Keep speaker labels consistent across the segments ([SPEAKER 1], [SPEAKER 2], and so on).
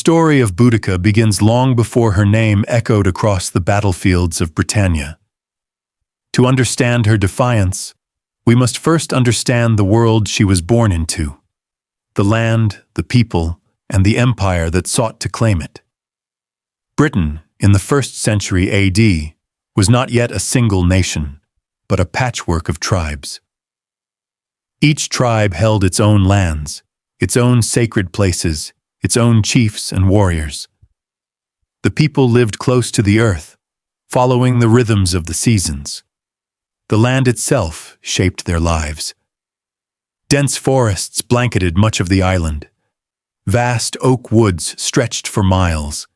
[SPEAKER 1] story of Boudica begins long before her name echoed across the battlefields of Britannia. To understand her defiance, we must first understand the world she was born into, the land, the people, and the empire that sought to claim it. Britain, in the 1st century AD, was not yet a single nation, but a patchwork of tribes. Each tribe held its own lands, its own sacred places, its own chiefs and warriors. The people lived close to the earth, following the rhythms of the seasons. The land itself shaped their lives. Dense forests blanketed much of the island. Vast oak woods stretched for miles,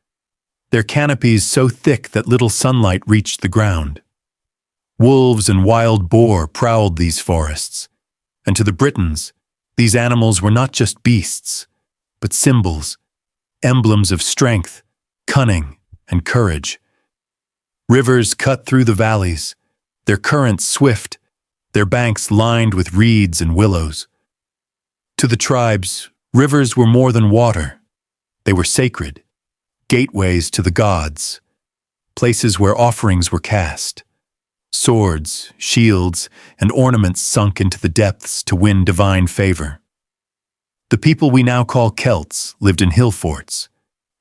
[SPEAKER 1] their canopies so thick that little sunlight reached the ground. Wolves and wild boar prowled these forests, and to the Britons, these animals were not just beasts, but symbols, emblems of strength, cunning, and courage. Rivers cut through the valleys, their currents swift, their banks lined with reeds and willows. To the tribes, rivers were more than water. They were sacred, gateways to the gods, places where offerings were cast. Swords, shields, and ornaments sunk into the depths to win divine favor. The people we now call Celts lived in hill forts,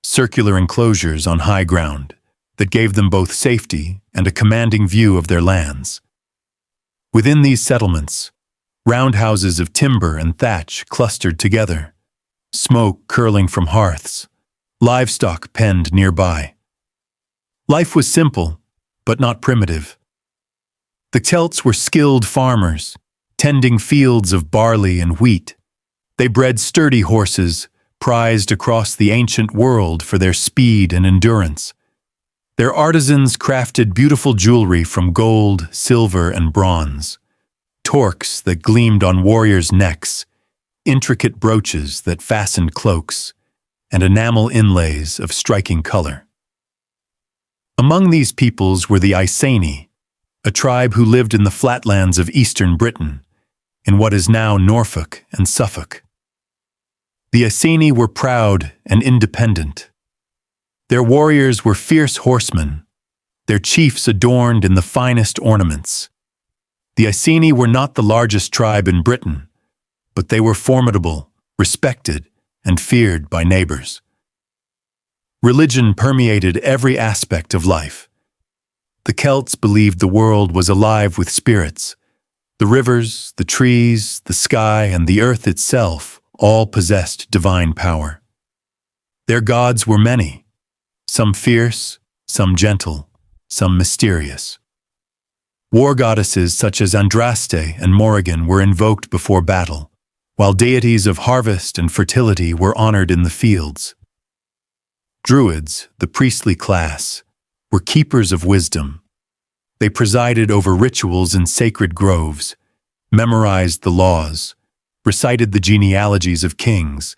[SPEAKER 1] circular enclosures on high ground that gave them both safety and a commanding view of their lands. Within these settlements, roundhouses of timber and thatch clustered together, smoke curling from hearths, livestock penned nearby. Life was simple, but not primitive. The Celts were skilled farmers, tending fields of barley and wheat. They bred sturdy horses, prized across the ancient world for their speed and endurance. Their artisans crafted beautiful jewelry from gold, silver, and bronze, torques that gleamed on warriors' necks, intricate brooches that fastened cloaks, and enamel inlays of striking color. Among these peoples were the Iceni, a tribe who lived in the flatlands of eastern Britain, in what is now Norfolk and Suffolk. The Iceni were proud and independent. Their warriors were fierce horsemen, their chiefs adorned in the finest ornaments. The Iceni were not the largest tribe in Britain, but they were formidable, respected, and feared by neighbors. Religion permeated every aspect of life. The Celts believed the world was alive with spirits. The rivers, the trees, the sky, and the earth itself all possessed divine power. Their gods were many, some fierce, some gentle, some mysterious. War goddesses such as Andraste and Morrigan were invoked before battle, while deities of harvest and fertility were honored in the fields. Druids, the priestly class, were keepers of wisdom. They presided over rituals in sacred groves, memorized the laws, recited the genealogies of kings,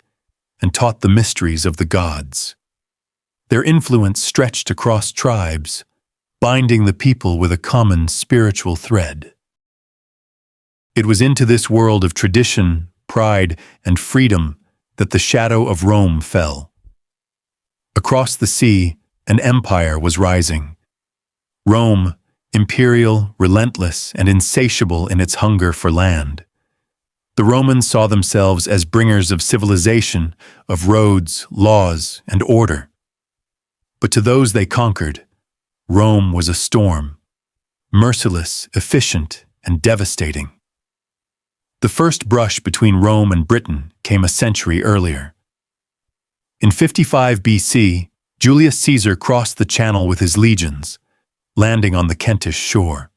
[SPEAKER 1] and taught the mysteries of the gods. Their influence stretched across tribes, binding the people with a common spiritual thread. It was into this world of tradition, pride, and freedom that the shadow of Rome fell. Across the sea, an empire was rising. Rome, imperial, relentless, and insatiable in its hunger for land. The Romans saw themselves as bringers of civilization, of roads, laws, and order. But to those they conquered, Rome was a storm, merciless, efficient, and devastating. The first brush between Rome and Britain came a century earlier. In 55 BC, Julius Caesar crossed the Channel with his legions, landing on the Kentish shore.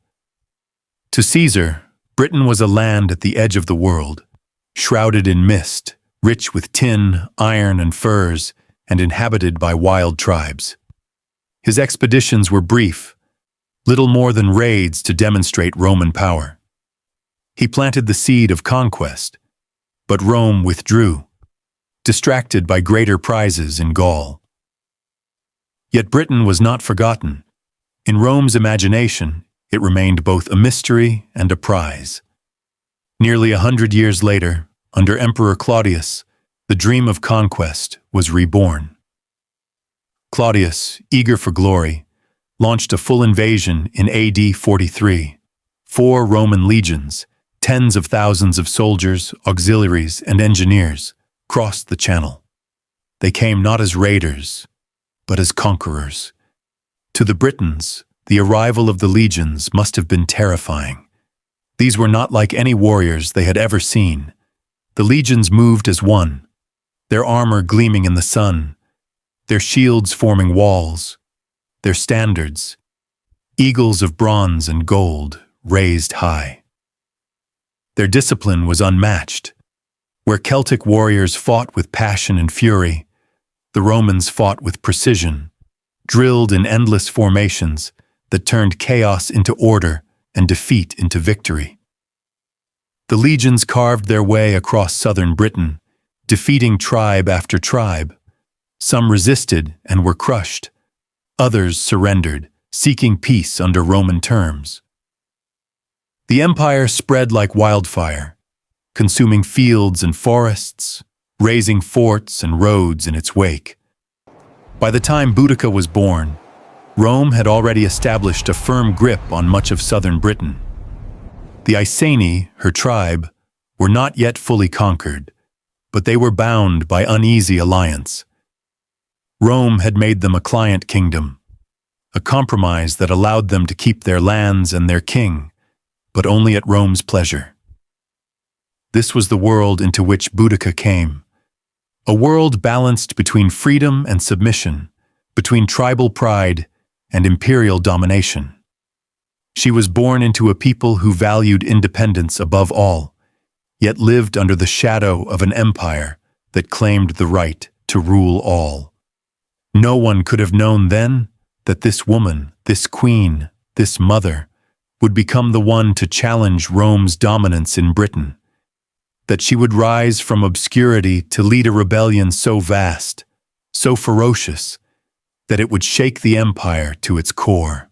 [SPEAKER 1] To Caesar, Britain was a land at the edge of the world, shrouded in mist, rich with tin, iron, and furs, and inhabited by wild tribes. His expeditions were brief, little more than raids to demonstrate Roman power. He planted the seed of conquest, but Rome withdrew, distracted by greater prizes in Gaul. Yet Britain was not forgotten. In Rome's imagination, it remained both a mystery and a prize. Nearly 100 years later, under Emperor Claudius, the dream of conquest was reborn. Claudius, eager for glory, launched a full invasion in AD 43. 4 Roman legions, tens of thousands of soldiers, auxiliaries, and engineers, crossed the Channel. They came not as raiders, but as conquerors. To the Britons, the arrival of the legions must have been terrifying. These were not like any warriors they had ever seen. The legions moved as one, their armor gleaming in the sun, their shields forming walls, their standards, eagles of bronze and gold, raised high. Their discipline was unmatched. Where Celtic warriors fought with passion and fury, the Romans fought with precision, drilled in endless formations that turned chaos into order and defeat into victory. The legions carved their way across southern Britain, defeating tribe after tribe. Some resisted and were crushed. Others surrendered, seeking peace under Roman terms. The empire spread like wildfire, consuming fields and forests, razing forts and roads in its wake. By the time Boudica was born, Rome had already established a firm grip on much of southern Britain. The Iceni, her tribe, were not yet fully conquered, but they were bound by uneasy alliance. Rome had made them a client kingdom, a compromise that allowed them to keep their lands and their king, but only at Rome's pleasure. This was the world into which Boudica came, a world balanced between freedom and submission, between tribal pride and imperial domination. She was born into a people who valued independence above all, yet lived under the shadow of an empire that claimed the right to rule all. No one could have known then that this woman, this queen, this mother, would become the one to challenge Rome's dominance in Britain, that she would rise from obscurity to lead a rebellion so vast, so ferocious, that it would shake the empire to its core.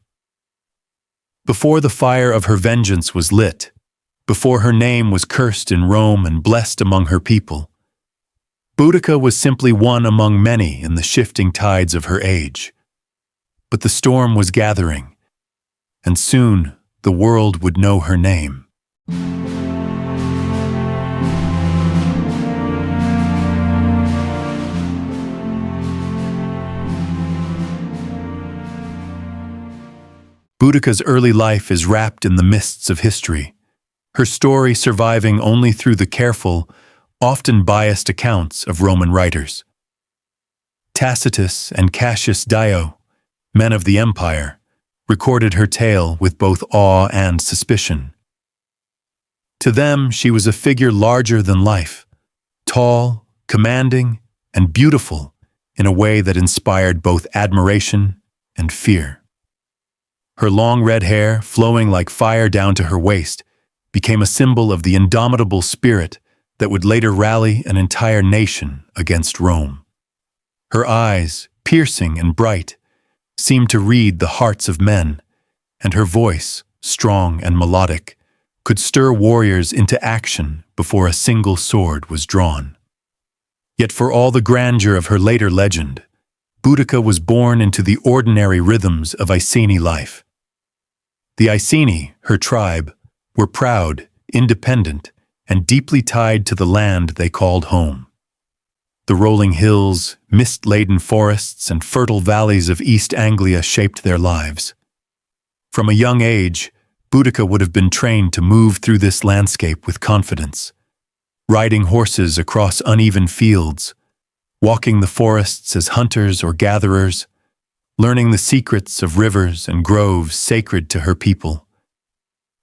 [SPEAKER 1] Before the fire of her vengeance was lit, before her name was cursed in Rome and blessed among her people, Boudica was simply one among many in the shifting tides of her age. But the storm was gathering, and soon the world would know her name. Boudica's early life is wrapped in the mists of history, her story surviving only through the careful, often biased accounts of Roman writers. Tacitus and Cassius Dio, men of the empire, recorded her tale with both awe and suspicion. To them, she was a figure larger than life, tall, commanding, and beautiful in a way that inspired both admiration and fear. Her long red hair, flowing like fire down to her waist, became a symbol of the indomitable spirit that would later rally an entire nation against Rome. Her eyes, piercing and bright, seemed to read the hearts of men, and her voice, strong and melodic, could stir warriors into action before a single sword was drawn. Yet for all the grandeur of her later legend, Boudica was born into the ordinary rhythms of Iceni life. The Iceni, her tribe, were proud, independent, and deeply tied to the land they called home. The rolling hills, mist-laden forests, and fertile valleys of East Anglia shaped their lives. From a young age, Boudica would have been trained to move through this landscape with confidence, riding horses across uneven fields, walking the forests as hunters or gatherers, learning the secrets of rivers and groves sacred to her people.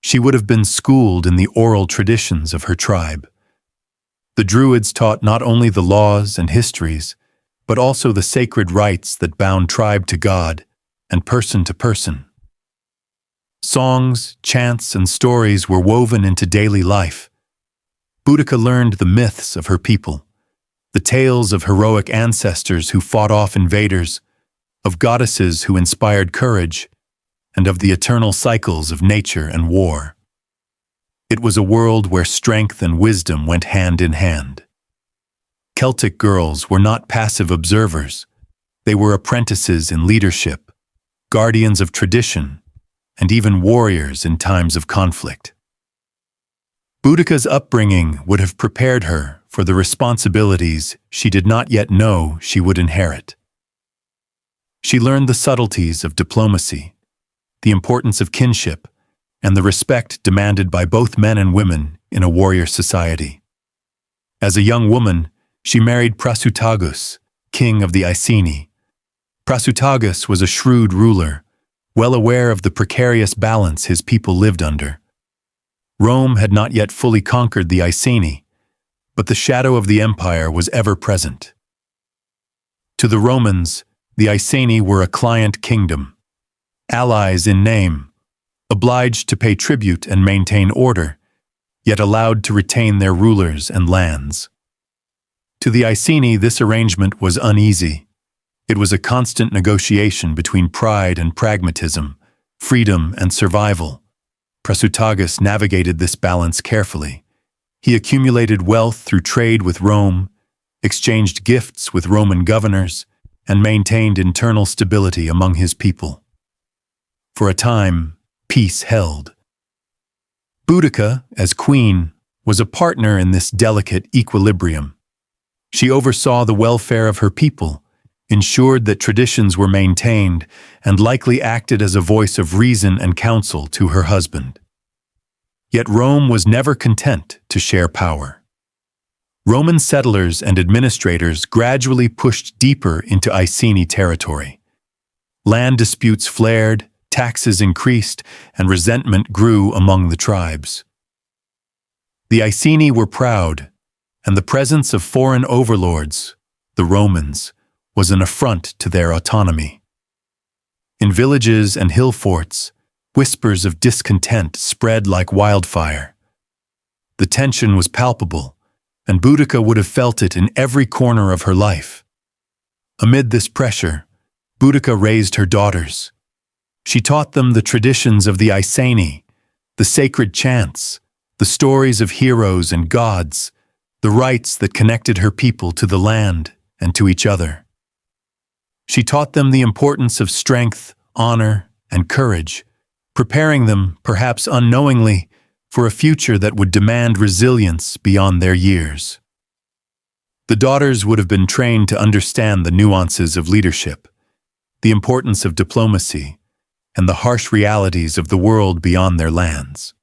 [SPEAKER 1] She would have been schooled in the oral traditions of her tribe. The Druids taught not only the laws and histories, but also the sacred rites that bound tribe to God and person to person. Songs, chants, and stories were woven into daily life. Boudica learned the myths of her people, the tales of heroic ancestors who fought off invaders, of goddesses who inspired courage, and of the eternal cycles of nature and war. It was a world where strength and wisdom went hand in hand. Celtic girls were not passive observers. They were apprentices in leadership, guardians of tradition, and even warriors in times of conflict. Boudica's upbringing would have prepared her for the responsibilities she did not yet know she would inherit. She learned the subtleties of diplomacy, the importance of kinship, and the respect demanded by both men and women in a warrior society. As a young woman, she married Prasutagus, king of the Iceni. Prasutagus was a shrewd ruler, well aware of the precarious balance his people lived under. Rome had not yet fully conquered the Iceni, but the shadow of the empire was ever present. To the Romans, the Iceni were a client kingdom, allies in name, obliged to pay tribute and maintain order, yet allowed to retain their rulers and lands. To the Iceni, this arrangement was uneasy. It was a constant negotiation between pride and pragmatism, freedom and survival. Prasutagus navigated this balance carefully. He accumulated wealth through trade with Rome, exchanged gifts with Roman governors, and maintained internal stability among his people. For a time, peace held. Boudica, as queen, was a partner in this delicate equilibrium. She oversaw the welfare of her people, ensured that traditions were maintained, and likely acted as a voice of reason and counsel to her husband. Yet Rome was never content to share power. Roman settlers and administrators gradually pushed deeper into Iceni territory. Land disputes flared, taxes increased, and resentment grew among the tribes. The Iceni were proud, and the presence of foreign overlords, the Romans, was an affront to their autonomy. In villages and hill forts, whispers of discontent spread like wildfire. The tension was palpable, and Boudica would have felt it in every corner of her life. Amid this pressure, Boudica raised her daughters. She taught them the traditions of the Iceni, the sacred chants, the stories of heroes and gods, the rites that connected her people to the land and to each other. She taught them the importance of strength, honor, and courage, preparing them, perhaps unknowingly, for a future that would demand resilience beyond their years. The daughters would have been trained to understand the nuances of leadership, the importance of diplomacy, and the harsh realities of the world beyond their lands.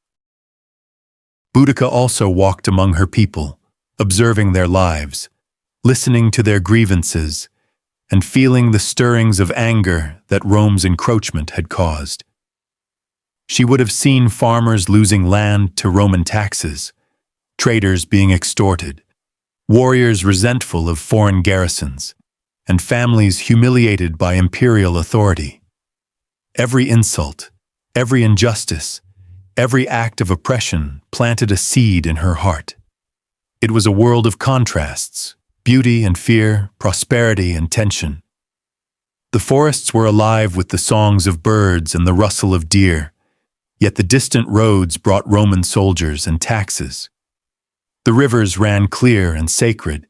[SPEAKER 1] Boudica also walked among her people, observing their lives, listening to their grievances, and feeling the stirrings of anger that Rome's encroachment had caused. She would have seen farmers losing land to Roman taxes, traders being extorted, warriors resentful of foreign garrisons, and families humiliated by imperial authority. Every insult, every injustice, every act of oppression planted a seed in her heart. It was a world of contrasts, beauty and fear, prosperity and tension. The forests were alive with the songs of birds and the rustle of deer, yet the distant roads brought Roman soldiers and taxes. The rivers ran clear and sacred,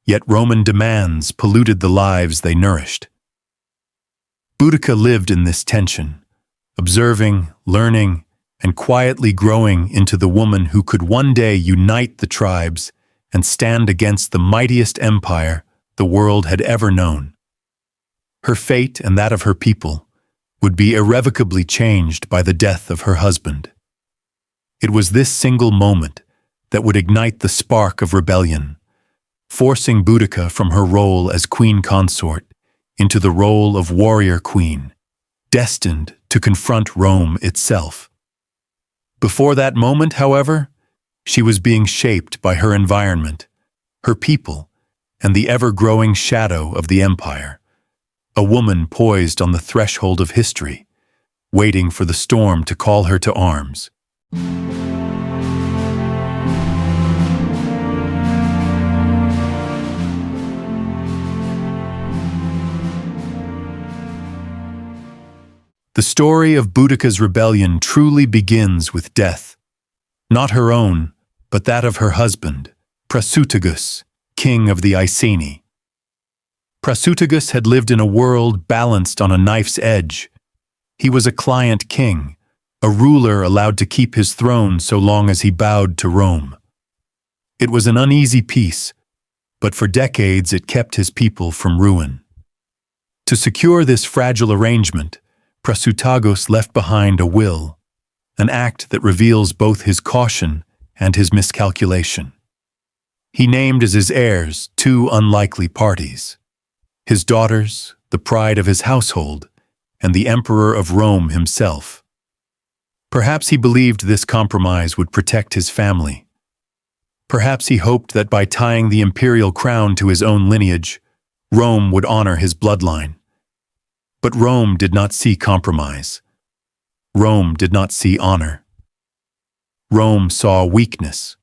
[SPEAKER 1] yet Roman demands polluted the lives they nourished. Boudica lived in this tension, observing, learning, and quietly growing into the woman who could one day unite the tribes and stand against the mightiest empire the world had ever known. Her fate and that of her people would be irrevocably changed by the death of her husband. It was this single moment that would ignite the spark of rebellion, forcing Boudica from her role as queen consort into the role of warrior queen, destined to confront Rome itself. Before that moment, however, she was being shaped by her environment, her people, and the ever-growing shadow of the empire. A woman poised on the threshold of history, waiting for the storm to call her to arms. The story of Boudica's rebellion truly begins with death, not her own, but that of her husband, Prasutagus, king of the Iceni. Prasutagus had lived in a world balanced on a knife's edge. He was a client king, a ruler allowed to keep his throne so long as he bowed to Rome. It was an uneasy peace, but for decades it kept his people from ruin. To secure this fragile arrangement, Prasutagus left behind a will, an act that reveals both his caution and his miscalculation. He named as his heirs two unlikely parties: his daughters, the pride of his household, and the Emperor of Rome himself. Perhaps he believed this compromise would protect his family. Perhaps he hoped that by tying the imperial crown to his own lineage, Rome would honor his bloodline. But Rome did not see compromise. Rome did not see honor. Rome saw weakness.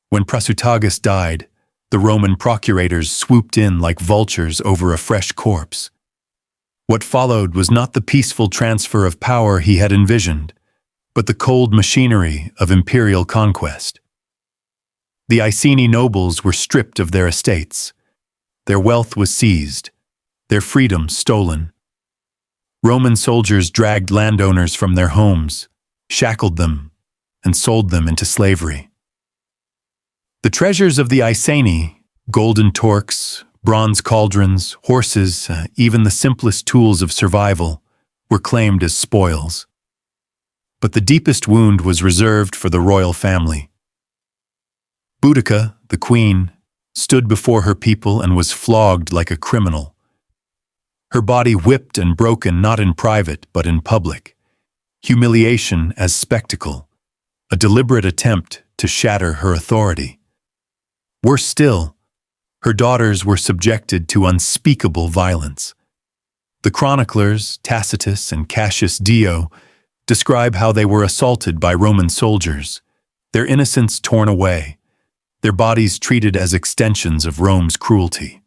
[SPEAKER 1] When Prasutagus died, the Roman procurators swooped in like vultures over a fresh corpse. What followed was not the peaceful transfer of power he had envisioned, but the cold machinery of imperial conquest. The Iceni nobles were stripped of their estates. Their wealth was seized, their freedom stolen. Roman soldiers dragged landowners from their homes, shackled them, and sold them into slavery. The treasures of the Iceni, golden torques, bronze cauldrons, horses, even the simplest tools of survival, were claimed as spoils. But the deepest wound was reserved for the royal family. Boudica, the queen, stood before her people and was flogged like a criminal. Her body whipped and broken not in private but in public. Humiliation as spectacle, a deliberate attempt to shatter her authority. Worse still, her daughters were subjected to unspeakable violence. The chroniclers, Tacitus and Cassius Dio, describe how they were assaulted by Roman soldiers, their innocence torn away, their bodies treated as extensions of Rome's cruelty.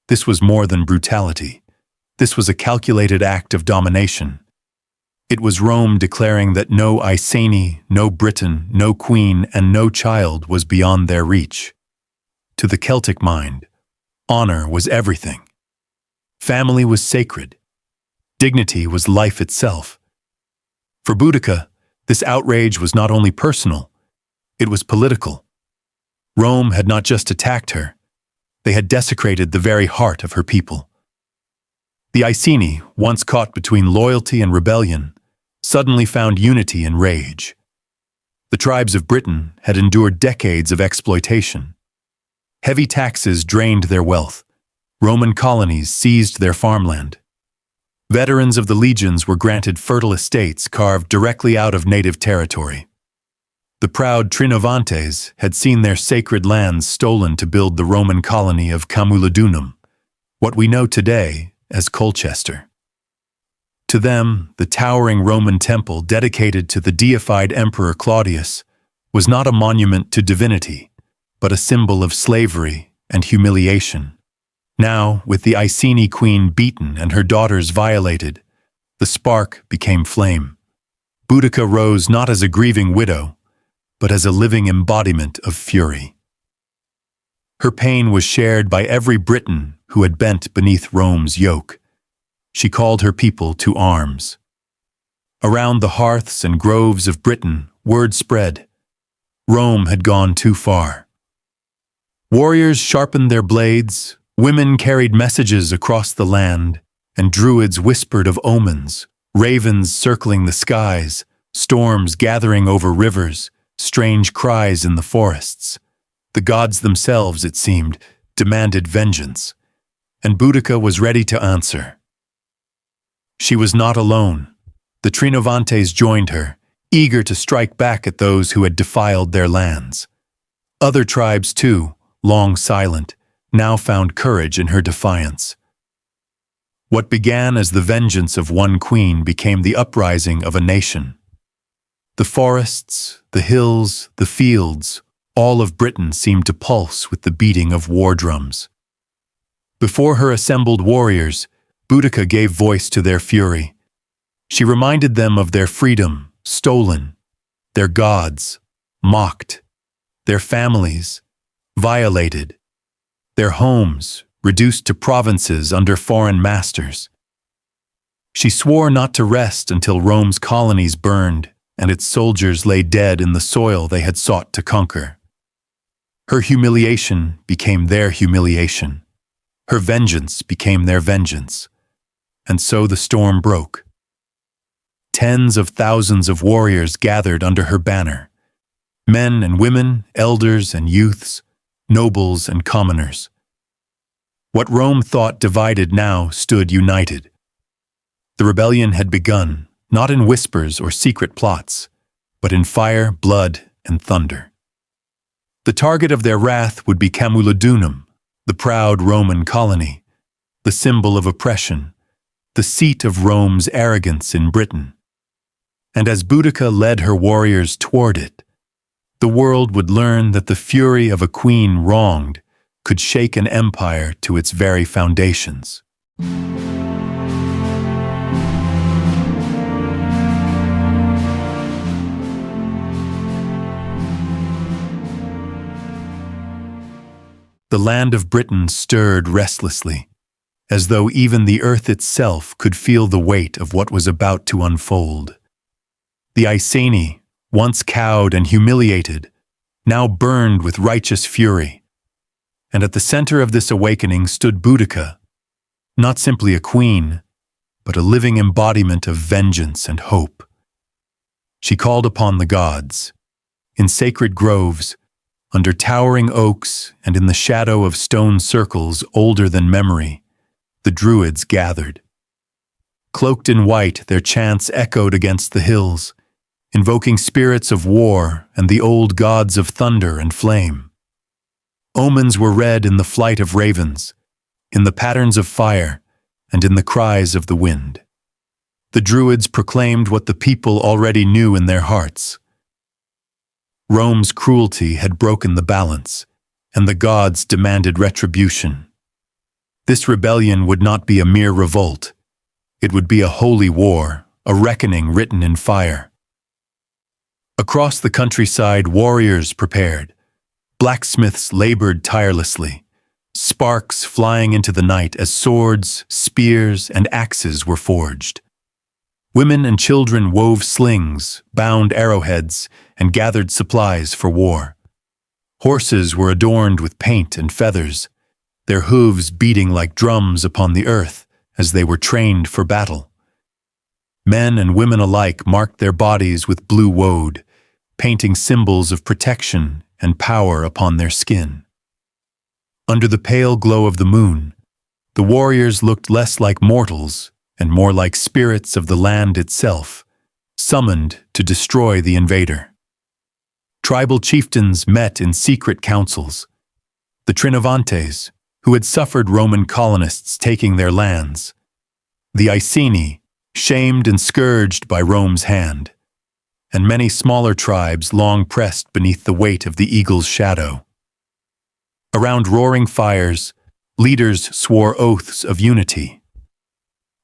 [SPEAKER 1] This was more than brutality. This was a calculated act of domination. It was Rome declaring that no Iceni, no Briton, no queen, and no child was beyond their reach. To the Celtic mind, honor was everything. Family was sacred. Dignity was life itself. For Boudica, this outrage was not only personal, it was political. Rome had not just attacked her, they had desecrated the very heart of her people. The Iceni, once caught between loyalty and rebellion, suddenly found unity in rage. The tribes of Britain had endured decades of exploitation. Heavy taxes drained their wealth. Roman colonies seized their farmland. Veterans of the legions were granted fertile estates carved directly out of native territory. The proud Trinovantes had seen their sacred lands stolen to build the Roman colony of Camulodunum, what we know today as Colchester. To them, the towering Roman temple dedicated to the deified Emperor Claudius was not a monument to divinity, but a symbol of slavery and humiliation. Now, with the Iceni queen beaten and her daughters violated, the spark became flame. Boudica rose not as a grieving widow, but as a living embodiment of fury. Her pain was shared by every Briton who had bent beneath Rome's yoke. She called her people to arms. Around the hearths and groves of Britain, word spread. Rome had gone too far. Warriors sharpened their blades, women carried messages across the land, and druids whispered of omens, ravens circling the skies, storms gathering over rivers, strange cries in the forests. The gods themselves, it seemed, demanded vengeance, and Boudica was ready to answer. She was not alone. The Trinovantes joined her, eager to strike back at those who had defiled their lands. Other tribes, too, long silent, now found courage in her defiance. What began as the vengeance of one queen became the uprising of a nation. The forests, the hills, the fields, all of Britain seemed to pulse with the beating of war drums. Before her assembled warriors, Boudica gave voice to their fury. She reminded them of their freedom, stolen, their gods, mocked, their families, violated, their homes, reduced to provinces under foreign masters. She swore not to rest until Rome's colonies burned and its soldiers lay dead in the soil they had sought to conquer. Her humiliation became their humiliation. Her vengeance became their vengeance. And so the storm broke. Tens of thousands of warriors gathered under her banner. Men and women, elders and youths, nobles and commoners. What Rome thought divided now stood united. The rebellion had begun, not in whispers or secret plots, but in fire, blood, and thunder. The target of their wrath would be Londinium, the proud Roman colony, the symbol of oppression, the seat of Rome's arrogance in Britain. And as Boudica led her warriors toward it, the world would learn that the fury of a queen wronged could shake an empire to its very foundations. The land of Britain stirred restlessly, as though even the earth itself could feel the weight of what was about to unfold. The Iceni, once cowed and humiliated, now burned with righteous fury. And at the center of this awakening stood Boudica, not simply a queen, but a living embodiment of vengeance and hope. She called upon the gods. In sacred groves, under towering oaks and in the shadow of stone circles older than memory, the Druids gathered. Cloaked in white, their chants echoed against the hills, invoking spirits of war and the old gods of thunder and flame. Omens were read in the flight of ravens, in the patterns of fire, and in the cries of the wind. The Druids proclaimed what the people already knew in their hearts. Rome's cruelty had broken the balance, and the gods demanded retribution. This rebellion would not be a mere revolt. It would be a holy war, a reckoning written in fire. Across the countryside, warriors prepared. Blacksmiths labored tirelessly, sparks flying into the night as swords, spears, and axes were forged. Women and children wove slings, bound arrowheads, and gathered supplies for war. Horses were adorned with paint and feathers, their hooves beating like drums upon the earth as they were trained for battle. Men and women alike marked their bodies with blue woad, painting symbols of protection and power upon their skin. Under the pale glow of the moon, the warriors looked less like mortals and more like spirits of the land itself, summoned to destroy the invader. Tribal chieftains met in secret councils. The Trinovantes, who had suffered Roman colonists taking their lands. The Iceni, shamed and scourged by Rome's hand. And many smaller tribes long pressed beneath the weight of the eagle's shadow. Around roaring fires, leaders swore oaths of unity.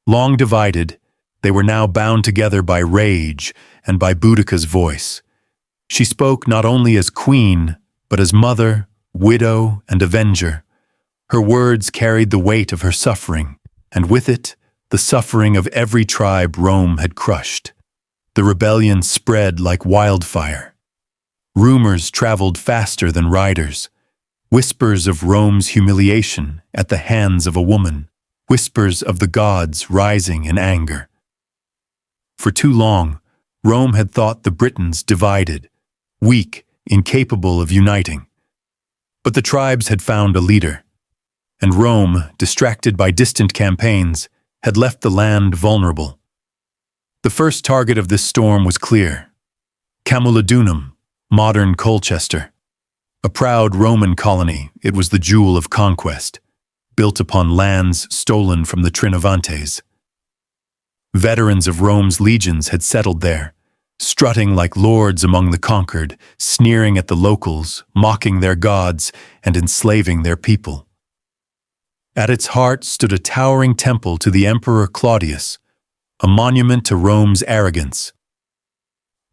[SPEAKER 1] Long divided, they were now bound together by rage and by Boudica's voice. She spoke not only as queen, but as mother, widow, and avenger. Her words carried the weight of her suffering, and with it, the suffering of every tribe Rome had crushed. The rebellion spread like wildfire. Rumors traveled faster than riders. Whispers of Rome's humiliation at the hands of a woman. Whispers of the gods rising in anger. For too long, Rome had thought the Britons divided, weak, incapable of uniting. But the tribes had found a leader, and Rome, distracted by distant campaigns, had left the land vulnerable. The first target of this storm was clear. Londinium, modern Colchester. A proud Roman colony, it was the jewel of conquest, built upon lands stolen from the Trinovantes. Veterans of Rome's legions had settled there, strutting like lords among the conquered, sneering at the locals, mocking their gods, and enslaving their people. At its heart stood a towering temple to the Emperor Claudius, a monument to Rome's arrogance.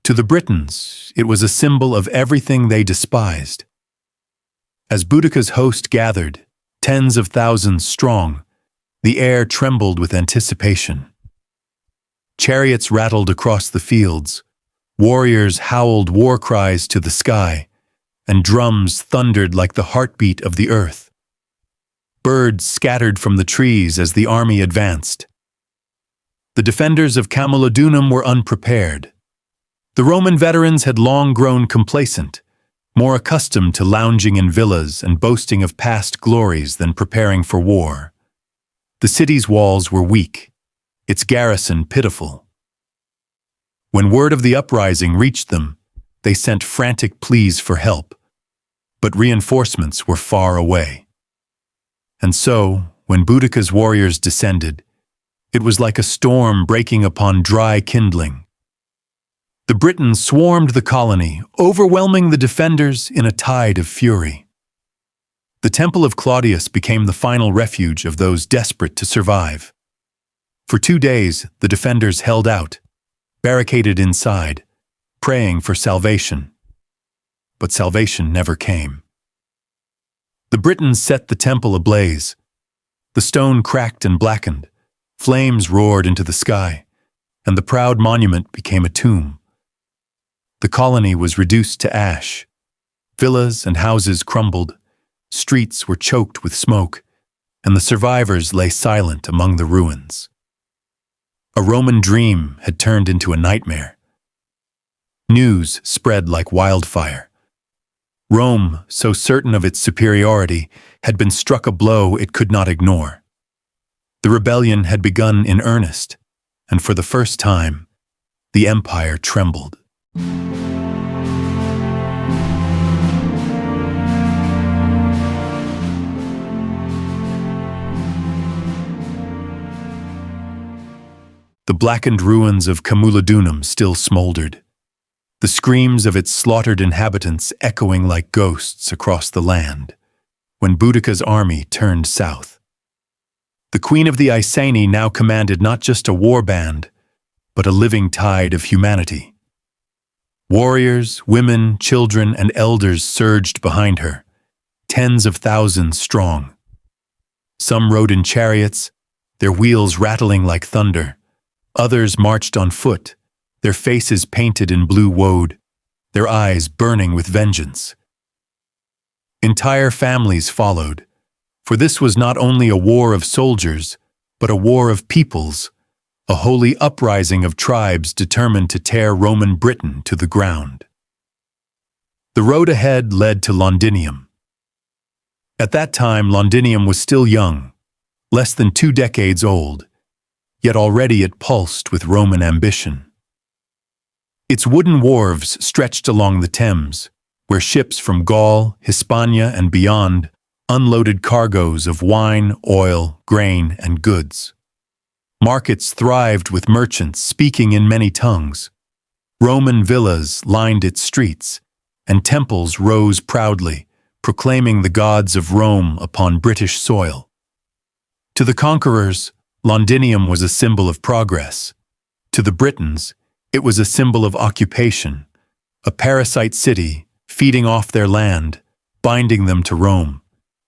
[SPEAKER 1] To the Britons, it was a symbol of everything they despised. As Boudica's host gathered, Tens of thousands strong, the air trembled with anticipation. Chariots rattled across the fields, warriors howled war cries to the sky, and drums thundered like the heartbeat of the earth. Birds scattered from the trees as the army advanced. The defenders of Londinium were unprepared. The Roman veterans had long grown complacent, more accustomed to lounging in villas and boasting of past glories than preparing for war. The city's walls were weak, its garrison pitiful. When word of the uprising reached them, they sent frantic pleas for help, but reinforcements were far away. And so, when Boudica's warriors descended, it was like a storm breaking upon dry kindling. The Britons swarmed the colony, overwhelming the defenders in a tide of fury. The Temple of Claudius became the final refuge of those desperate to survive. For 2 days, the defenders held out, barricaded inside, praying for salvation. But salvation never came. The Britons set the temple ablaze. The stone cracked and blackened, flames roared into the sky, and the proud monument became a tomb. The colony was reduced to ash. Villas and houses crumbled, streets were choked with smoke, and the survivors lay silent among the ruins. A Roman dream had turned into a nightmare. News spread like wildfire. Rome, so certain of its superiority, had been struck a blow it could not ignore. The rebellion had begun in earnest, and for the first time, the empire trembled. The blackened ruins of Londinium still smoldered, the screams of its slaughtered inhabitants echoing like ghosts across the land, when Boudica's army turned south. The queen of the Iceni now commanded not just a war band, but a living tide of humanity. Warriors, women, children, and elders surged behind her, tens of thousands strong. Some rode in chariots, their wheels rattling like thunder. Others marched on foot, their faces painted in blue woad, their eyes burning with vengeance. Entire families followed, for this was not only a war of soldiers, but a war of peoples, a holy uprising of tribes determined to tear Roman Britain to the ground. The road ahead led to Londinium. At that time, Londinium was still young, less than 2 decades old, yet already it pulsed with Roman ambition. Its wooden wharves stretched along the Thames, where ships from Gaul, Hispania, and beyond unloaded cargoes of wine, oil, grain, and goods. Markets thrived with merchants speaking in many tongues. Roman villas lined its streets, and temples rose proudly, proclaiming the gods of Rome upon British soil. To the conquerors, Londinium was a symbol of progress. To the Britons, it was a symbol of occupation, a parasite city feeding off their land, binding them to Rome.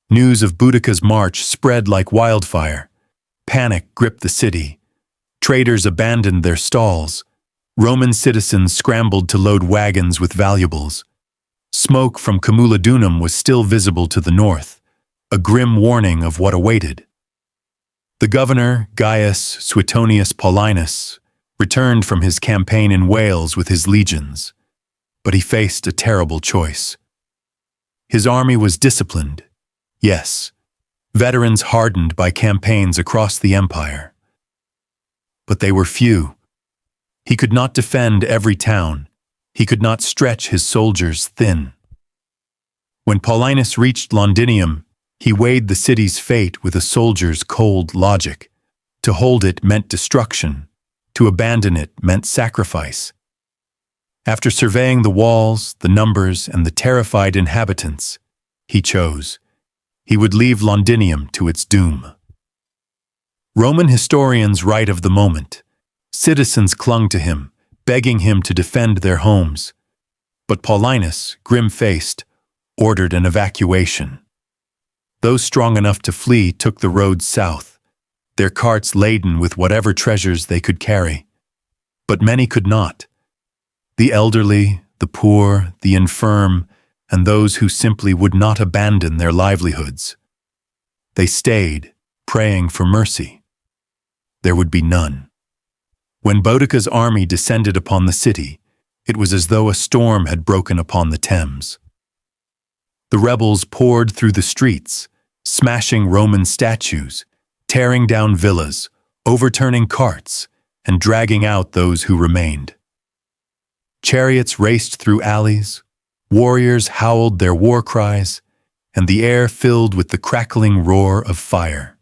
[SPEAKER 1] News of Boudica's march spread like wildfire. Panic gripped the city. Traders abandoned their stalls. Roman citizens scrambled to load wagons with valuables. Smoke from Londinium was still visible to the north, a grim warning of what awaited. The governor, Gaius Suetonius Paulinus, returned from his campaign in Wales with his legions, but he faced a terrible choice. His army was disciplined, yes, veterans hardened by campaigns across the empire. But they were few. He could not defend every town. He could not stretch his soldiers thin. When Paulinus reached Londinium, he weighed the city's fate with a soldier's cold logic. To hold it meant destruction. To abandon it meant sacrifice. After surveying the walls, the numbers, and the terrified inhabitants, he chose. He would leave Londinium to its doom. Roman historians write of the moment. Citizens clung to him, begging him to defend their homes. But Paulinus, grim-faced, ordered an evacuation. Those strong enough to flee took the road south, their carts laden with whatever treasures they could carry. But many could not. The elderly, the poor, the infirm, and those who simply would not abandon their livelihoods. They stayed, praying for mercy. There would be none. When Boudica's army descended upon the city, it was as though a storm had broken upon the Thames. The rebels poured through the streets, smashing Roman statues, tearing down villas, overturning carts, and dragging out those who remained. Chariots raced through alleys, warriors howled their war cries, and the air filled with the crackling roar of fire.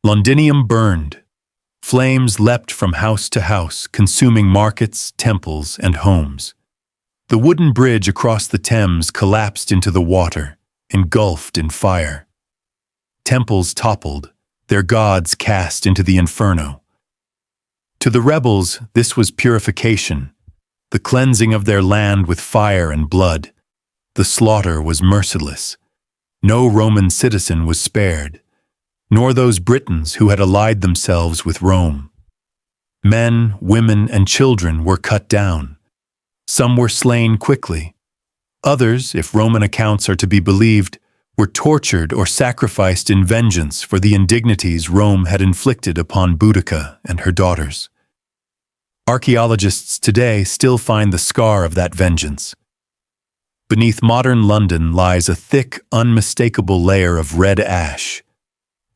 [SPEAKER 1] Londinium burned. Flames leapt from house to house, consuming markets, temples, and homes. The wooden bridge across the Thames collapsed into the water, engulfed in fire. Temples toppled, their gods cast into the inferno. To the rebels, this was purification, the cleansing of their land with fire and blood. The slaughter was merciless. No Roman citizen was spared, nor those Britons who had allied themselves with Rome. Men, women, and children were cut down. Some were slain quickly. Others, if Roman accounts are to be believed, were tortured or sacrificed in vengeance for the indignities Rome had inflicted upon Boudica and her daughters. Archaeologists today still find the scar of that vengeance. Beneath modern London lies a thick, unmistakable layer of red ash,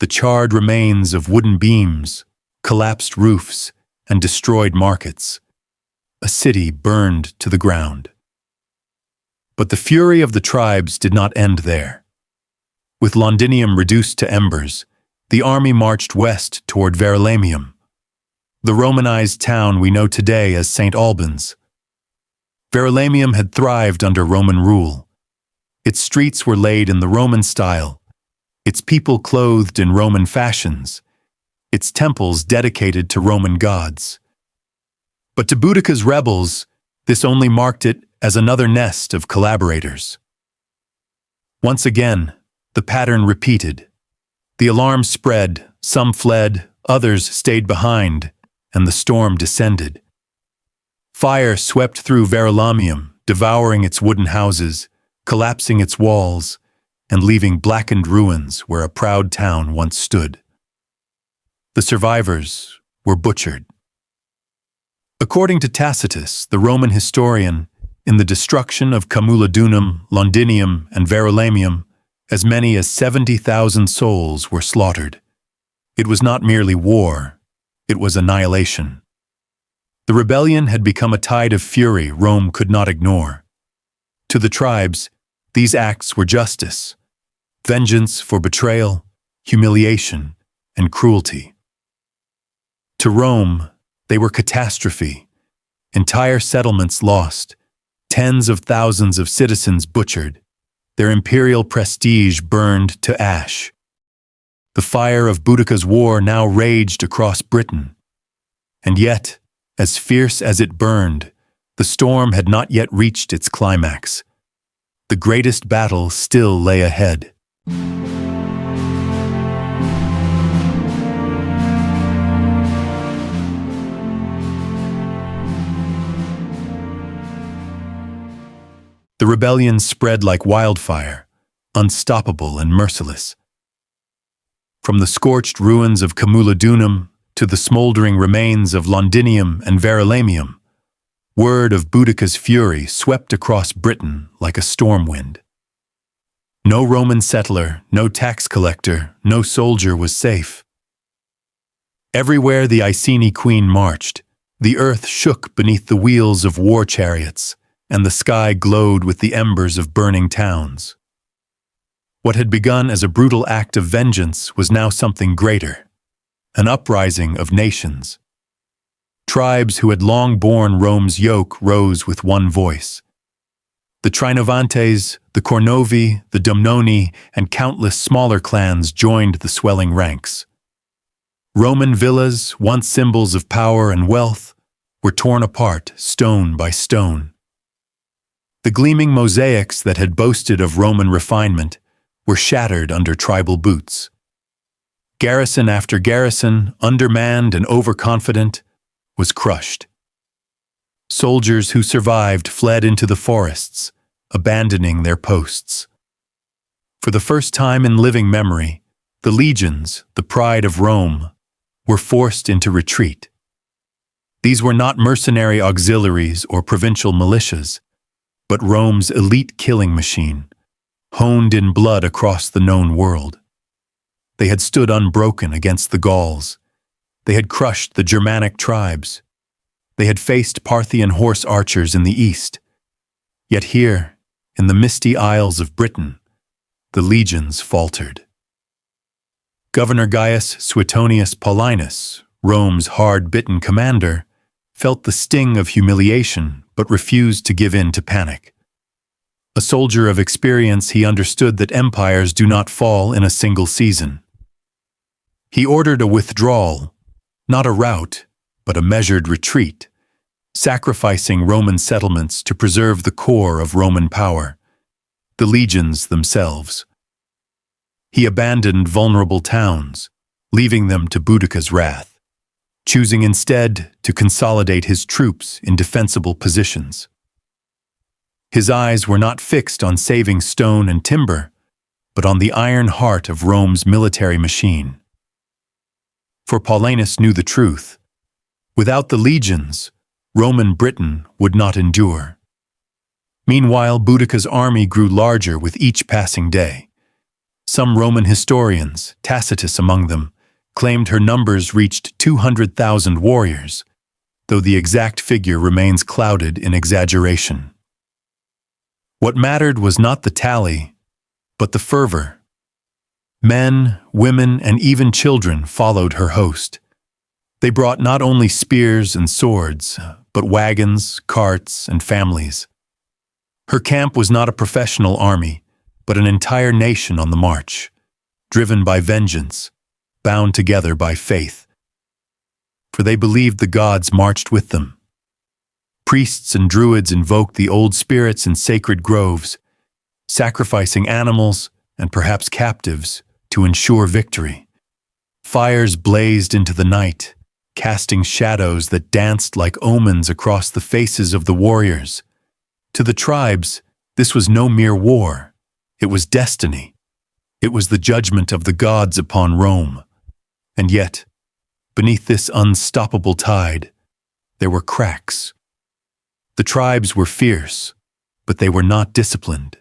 [SPEAKER 1] the charred remains of wooden beams, collapsed roofs, and destroyed markets. A city burned to the ground. But the fury of the tribes did not end there. With Londinium reduced to embers, the army marched west toward Verulamium, the Romanized town we know today as St. Albans. Verulamium had thrived under Roman rule. Its streets were laid in the Roman style, its people clothed in Roman fashions, its temples dedicated to Roman gods. But to Boudica's rebels, this only marked it as another nest of collaborators. Once again, the pattern repeated. The alarm spread, some fled, others stayed behind, and the storm descended. Fire swept through Verulamium, devouring its wooden houses, collapsing its walls, and leaving blackened ruins where a proud town once stood. The survivors were butchered. According to Tacitus, the Roman historian, in the destruction of Camulodunum, Londinium, and Verulamium, as many as 70,000 souls were slaughtered. It was not merely war, it was annihilation. The rebellion had become a tide of fury Rome could not ignore. To the tribes, these acts were justice, vengeance for betrayal, humiliation, and cruelty. To Rome, they were catastrophe, entire settlements lost, tens of thousands of citizens butchered, their imperial prestige burned to ash. The fire of Boudica's war now raged across Britain. And yet, as fierce as it burned, the storm had not yet reached its climax. The greatest battle still lay ahead. The rebellion spread like wildfire, unstoppable and merciless. From the scorched ruins of Camulodunum to the smoldering remains of Londinium and Verulamium, word of Boudica's fury swept across Britain like a storm wind. No Roman settler, no tax collector, no soldier was safe. Everywhere the Iceni queen marched, the earth shook beneath the wheels of war chariots, and the sky glowed with the embers of burning towns. What had begun as a brutal act of vengeance was now something greater, an uprising of nations. Tribes who had long borne Rome's yoke rose with one voice. The Trinovantes, the Cornovi, the Domnoni, and countless smaller clans joined the swelling ranks. Roman villas, once symbols of power and wealth, were torn apart stone by stone. The gleaming mosaics that had boasted of Roman refinement were shattered under tribal boots. Garrison after garrison, undermanned and overconfident, was crushed. Soldiers who survived fled into the forests, abandoning their posts. For the first time in living memory, the legions, the pride of Rome, were forced into retreat. These were not mercenary auxiliaries or provincial militias, but Rome's elite killing machine, honed in blood across the known world. They had stood unbroken against the Gauls. They had crushed the Germanic tribes. They had faced Parthian horse archers in the east. Yet here, in the misty isles of Britain, the legions faltered. Governor Gaius Suetonius Paulinus, Rome's hard-bitten commander, felt the sting of humiliation but refused to give in to panic. A soldier of experience, he understood that empires do not fall in a single season. He ordered a withdrawal, not a rout, but a measured retreat, sacrificing Roman settlements to preserve the core of Roman power, the legions themselves. He abandoned vulnerable towns, leaving them to Boudica's wrath, choosing instead to consolidate his troops in defensible positions. His eyes were not fixed on saving stone and timber, but on the iron heart of Rome's military machine. For Paulinus knew the truth. Without the legions, Roman Britain would not endure. Meanwhile, Boudica's army grew larger with each passing day. Some Roman historians, Tacitus among them, claimed her numbers reached 200,000 warriors, though the exact figure remains clouded in exaggeration. What mattered was not the tally, but the fervor. Men, women, and even children followed her host. They brought not only spears and swords, but wagons, carts, and families. Her camp was not a professional army, but an entire nation on the march, driven by vengeance, bound together by faith. For they believed the gods marched with them. Priests and druids invoked the old spirits in sacred groves, sacrificing animals and perhaps captives to ensure victory. Fires blazed into the night, casting shadows that danced like omens across the faces of the warriors. To the tribes, this was no mere war. It was destiny. It was the judgment of the gods upon Rome. And yet, beneath this unstoppable tide, there were cracks. The tribes were fierce, but they were not disciplined.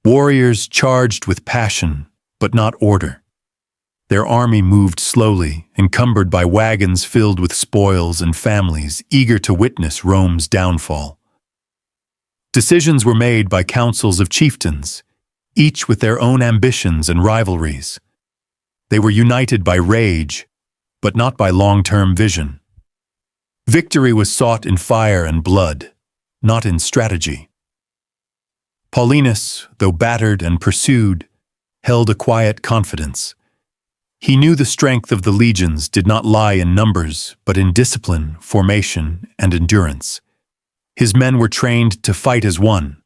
[SPEAKER 1] Warriors charged with passion, but not order. Their army moved slowly, encumbered by wagons filled with spoils and families eager to witness Rome's downfall. Decisions were made by councils of chieftains, each with their own ambitions and rivalries. They were united by rage, but not by long-term vision. Victory was sought in fire and blood, not in strategy. Paulinus, though battered and pursued, held a quiet confidence. He knew the strength of the legions did not lie in numbers, but in discipline, formation, and endurance. His men were trained to fight as one,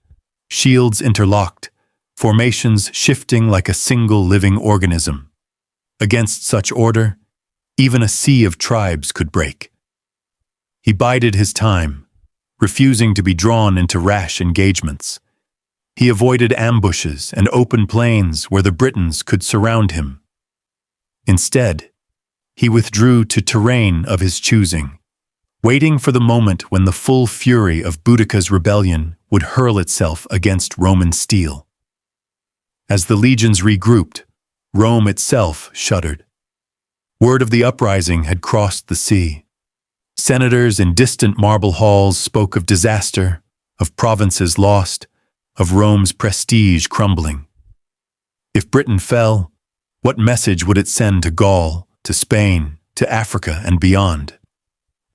[SPEAKER 1] shields interlocked, formations shifting like a single living organism. Against such order, even a sea of tribes could break. He bided his time, refusing to be drawn into rash engagements. He avoided ambushes and open plains where the Britons could surround him. Instead, he withdrew to terrain of his choosing, waiting for the moment when the full fury of Boudica's rebellion would hurl itself against Roman steel. As the legions regrouped, Rome itself shuddered. Word of the uprising had crossed the sea. Senators in distant marble halls spoke of disaster, of provinces lost, of Rome's prestige crumbling. If Britain fell, what message would it send to Gaul, to Spain, to Africa and beyond?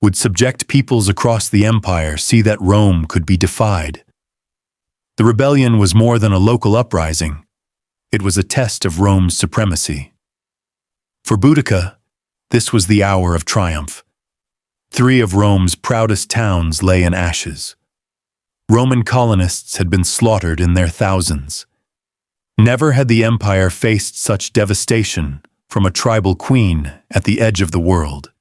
[SPEAKER 1] Would subject peoples across the empire see that Rome could be defied? The rebellion was more than a local uprising. It was a test of Rome's supremacy. For Boudica, this was the hour of triumph. 3 of Rome's proudest towns lay in ashes. Roman colonists had been slaughtered in their thousands. Never had the empire faced such devastation from a tribal queen at the edge of the world.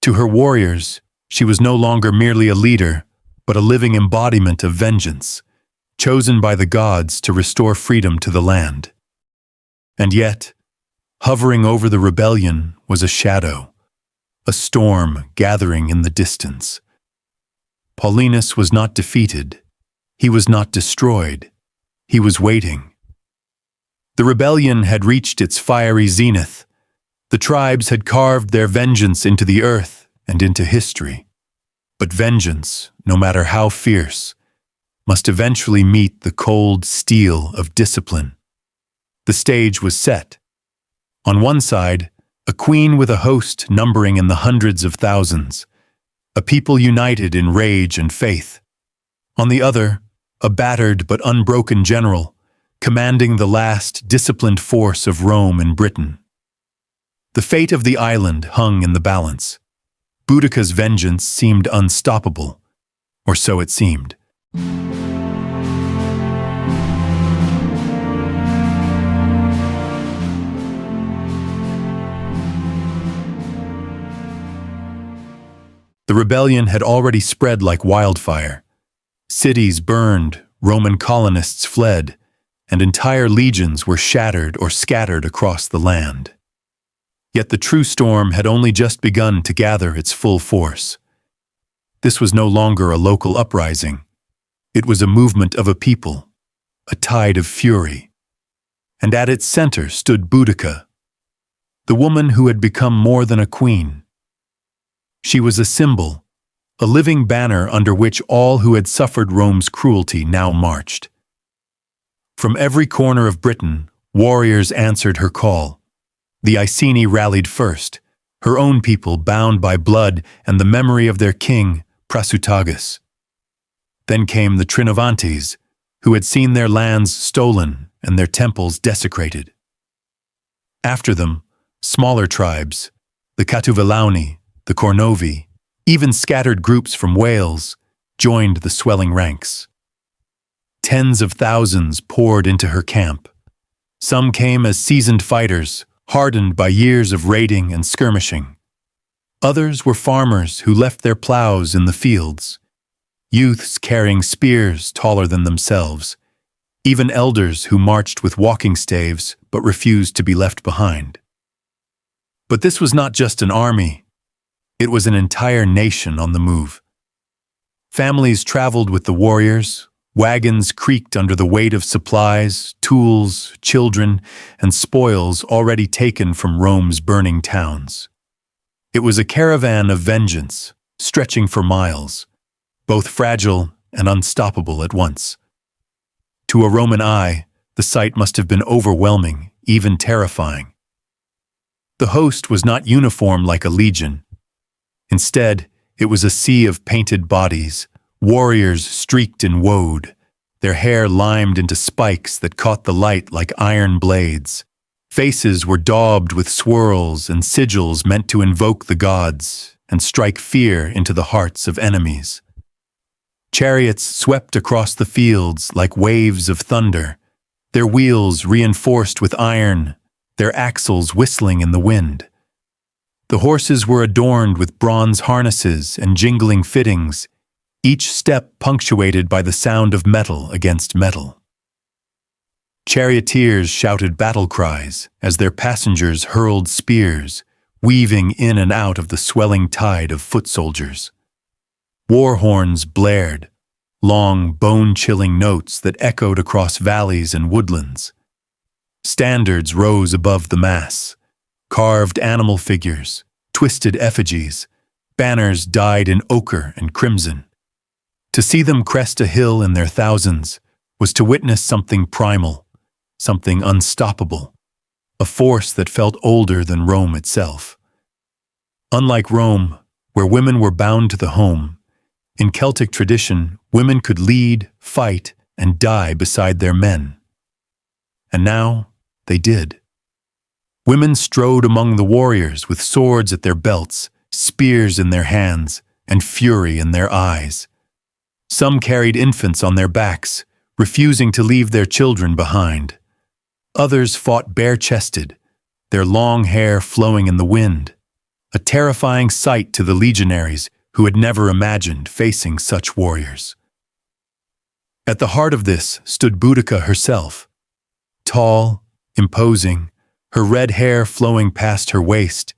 [SPEAKER 1] To her warriors, she was no longer merely a leader, but a living embodiment of vengeance, chosen by the gods to restore freedom to the land. And yet, hovering over the rebellion was a shadow, a storm gathering in the distance. Paulinus was not defeated. He was not destroyed. He was waiting. The rebellion had reached its fiery zenith. The tribes had carved their vengeance into the earth and into history. But vengeance, no matter how fierce, must eventually meet the cold steel of discipline. The stage was set. On one side, a queen with a host numbering in the hundreds of thousands, a people united in rage and faith. On the other, a battered but unbroken general, commanding the last disciplined force of Rome and Britain. The fate of the island hung in the balance. Boudica's vengeance seemed unstoppable, or so it seemed. The rebellion had already spread like wildfire. Cities burned, Roman colonists fled, and entire legions were shattered or scattered across the land. Yet the true storm had only just begun to gather its full force. This was no longer a local uprising. It was a movement of a people, a tide of fury. And at its center stood Boudica, the woman who had become more than a queen. She was a symbol, a living banner under which all who had suffered Rome's cruelty now marched. From every corner of Britain, warriors answered her call. The Iceni rallied first, her own people bound by blood and the memory of their king, Suetonius. Then came the Trinovantes, who had seen their lands stolen and their temples desecrated. After them, smaller tribes, the Catuvellauni, the Cornovi, even scattered groups from Wales, joined the swelling ranks. Tens of thousands poured into her camp. Some came as seasoned fighters, hardened by years of raiding and skirmishing. Others were farmers who left their plows in the fields, youths carrying spears taller than themselves, even elders who marched with walking staves but refused to be left behind. But this was not just an army. It was an entire nation on the move. Families traveled with the warriors, wagons creaked under the weight of supplies, tools, children, and spoils already taken from Rome's burning towns. It was a caravan of vengeance, stretching for miles, both fragile and unstoppable at once. To a Roman eye, the sight must have been overwhelming, even terrifying. The host was not uniform like a legion. Instead, it was a sea of painted bodies, warriors streaked in woad, their hair limed into spikes that caught the light like iron blades. Faces were daubed with swirls and sigils meant to invoke the gods and strike fear into the hearts of enemies. Chariots swept across the fields like waves of thunder, their wheels reinforced with iron, their axles whistling in the wind. The horses were adorned with bronze harnesses and jingling fittings, each step punctuated by the sound of metal against metal. Charioteers shouted battle cries as their passengers hurled spears, weaving in and out of the swelling tide of foot soldiers. War horns blared, long, bone-chilling notes that echoed across valleys and woodlands. Standards rose above the mass, carved animal figures, twisted effigies, banners dyed in ochre and crimson. To see them crest a hill in their thousands was to witness something primal, something unstoppable, a force that felt older than Rome itself. Unlike Rome, where women were bound to the home, in Celtic tradition, women could lead, fight, and die beside their men. And now, they did. Women strode among the warriors with swords at their belts, spears in their hands, and fury in their eyes. Some carried infants on their backs, refusing to leave their children behind. Others fought bare-chested, their long hair flowing in the wind, a terrifying sight to the legionaries who had never imagined facing such warriors. At the heart of this stood Boudica herself, tall, imposing, her red hair flowing past her waist.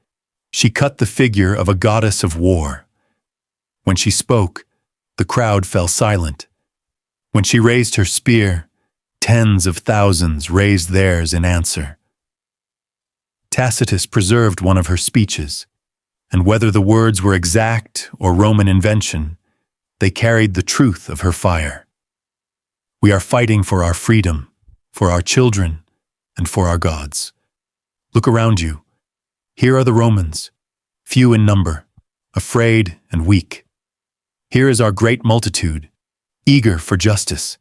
[SPEAKER 1] She cut the figure of a goddess of war. When she spoke, the crowd fell silent. When she raised her spear, tens of thousands raised theirs in answer. Tacitus preserved one of her speeches, and whether the words were exact or Roman invention, they carried the truth of her fire. We are fighting for our freedom, for our children, and for our gods. Look around you. Here are the Romans, few in number, afraid and weak. Here is our great multitude, eager for justice.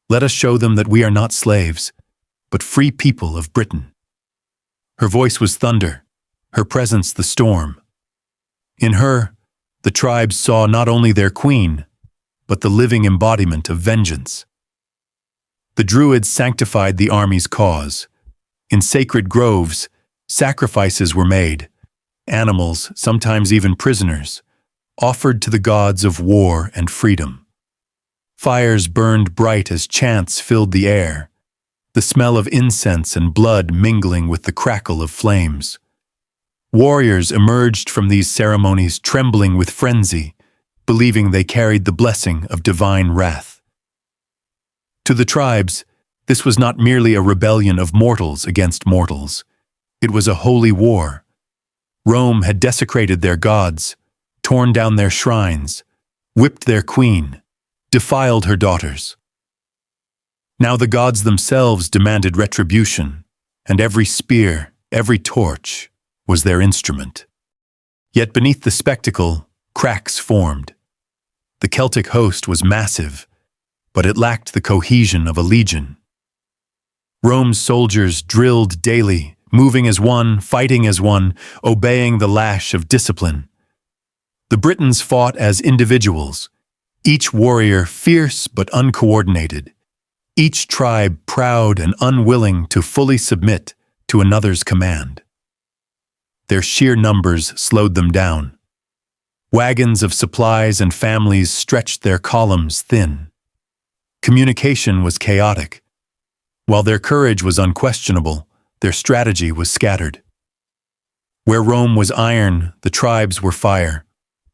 [SPEAKER 1] Let us show them that we are not slaves, but free people of Britain. Her voice was thunder, her presence the storm. In her, the tribes saw not only their queen, but the living embodiment of vengeance. The Druids sanctified the army's cause. In sacred groves, sacrifices were made, animals, sometimes even prisoners, offered to the gods of war and freedom. Fires burned bright as chants filled the air, the smell of incense and blood mingling with the crackle of flames. Warriors emerged from these ceremonies trembling with frenzy, believing they carried the blessing of divine wrath. To the tribes, this was not merely a rebellion of mortals against mortals. It was a holy war. Rome had desecrated their gods, torn down their shrines, whipped their queen, defiled her daughters. Now the gods themselves demanded retribution, and every spear, every torch, was their instrument. Yet beneath the spectacle, cracks formed. The Celtic host was massive, but it lacked the cohesion of a legion. Rome's soldiers drilled daily, moving as one, fighting as one, obeying the lash of discipline. The Britons fought as individuals, each warrior fierce but uncoordinated, each tribe proud and unwilling to fully submit to another's command. Their sheer numbers slowed them down. Wagons of supplies and families stretched their columns thin. Communication was chaotic. While their courage was unquestionable, their strategy was scattered. Where Rome was iron, the tribes were fire,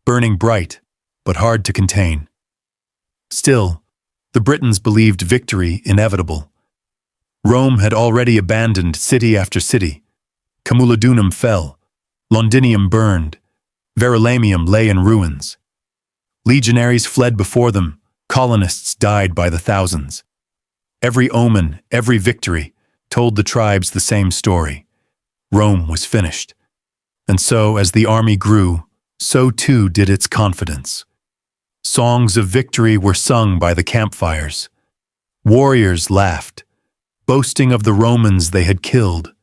[SPEAKER 1] burning bright, but hard to contain. Still, the Britons believed victory inevitable. Rome had already abandoned city after city. Camulodunum fell, Londinium burned, Verulamium lay in ruins. Legionaries fled before them, colonists died by the thousands. Every omen, every victory, told the tribes the same story. Rome was finished. And so, as the army grew, so too did its confidence. Songs of victory were sung by the campfires. Warriors laughed, boasting of the Romans they had killed,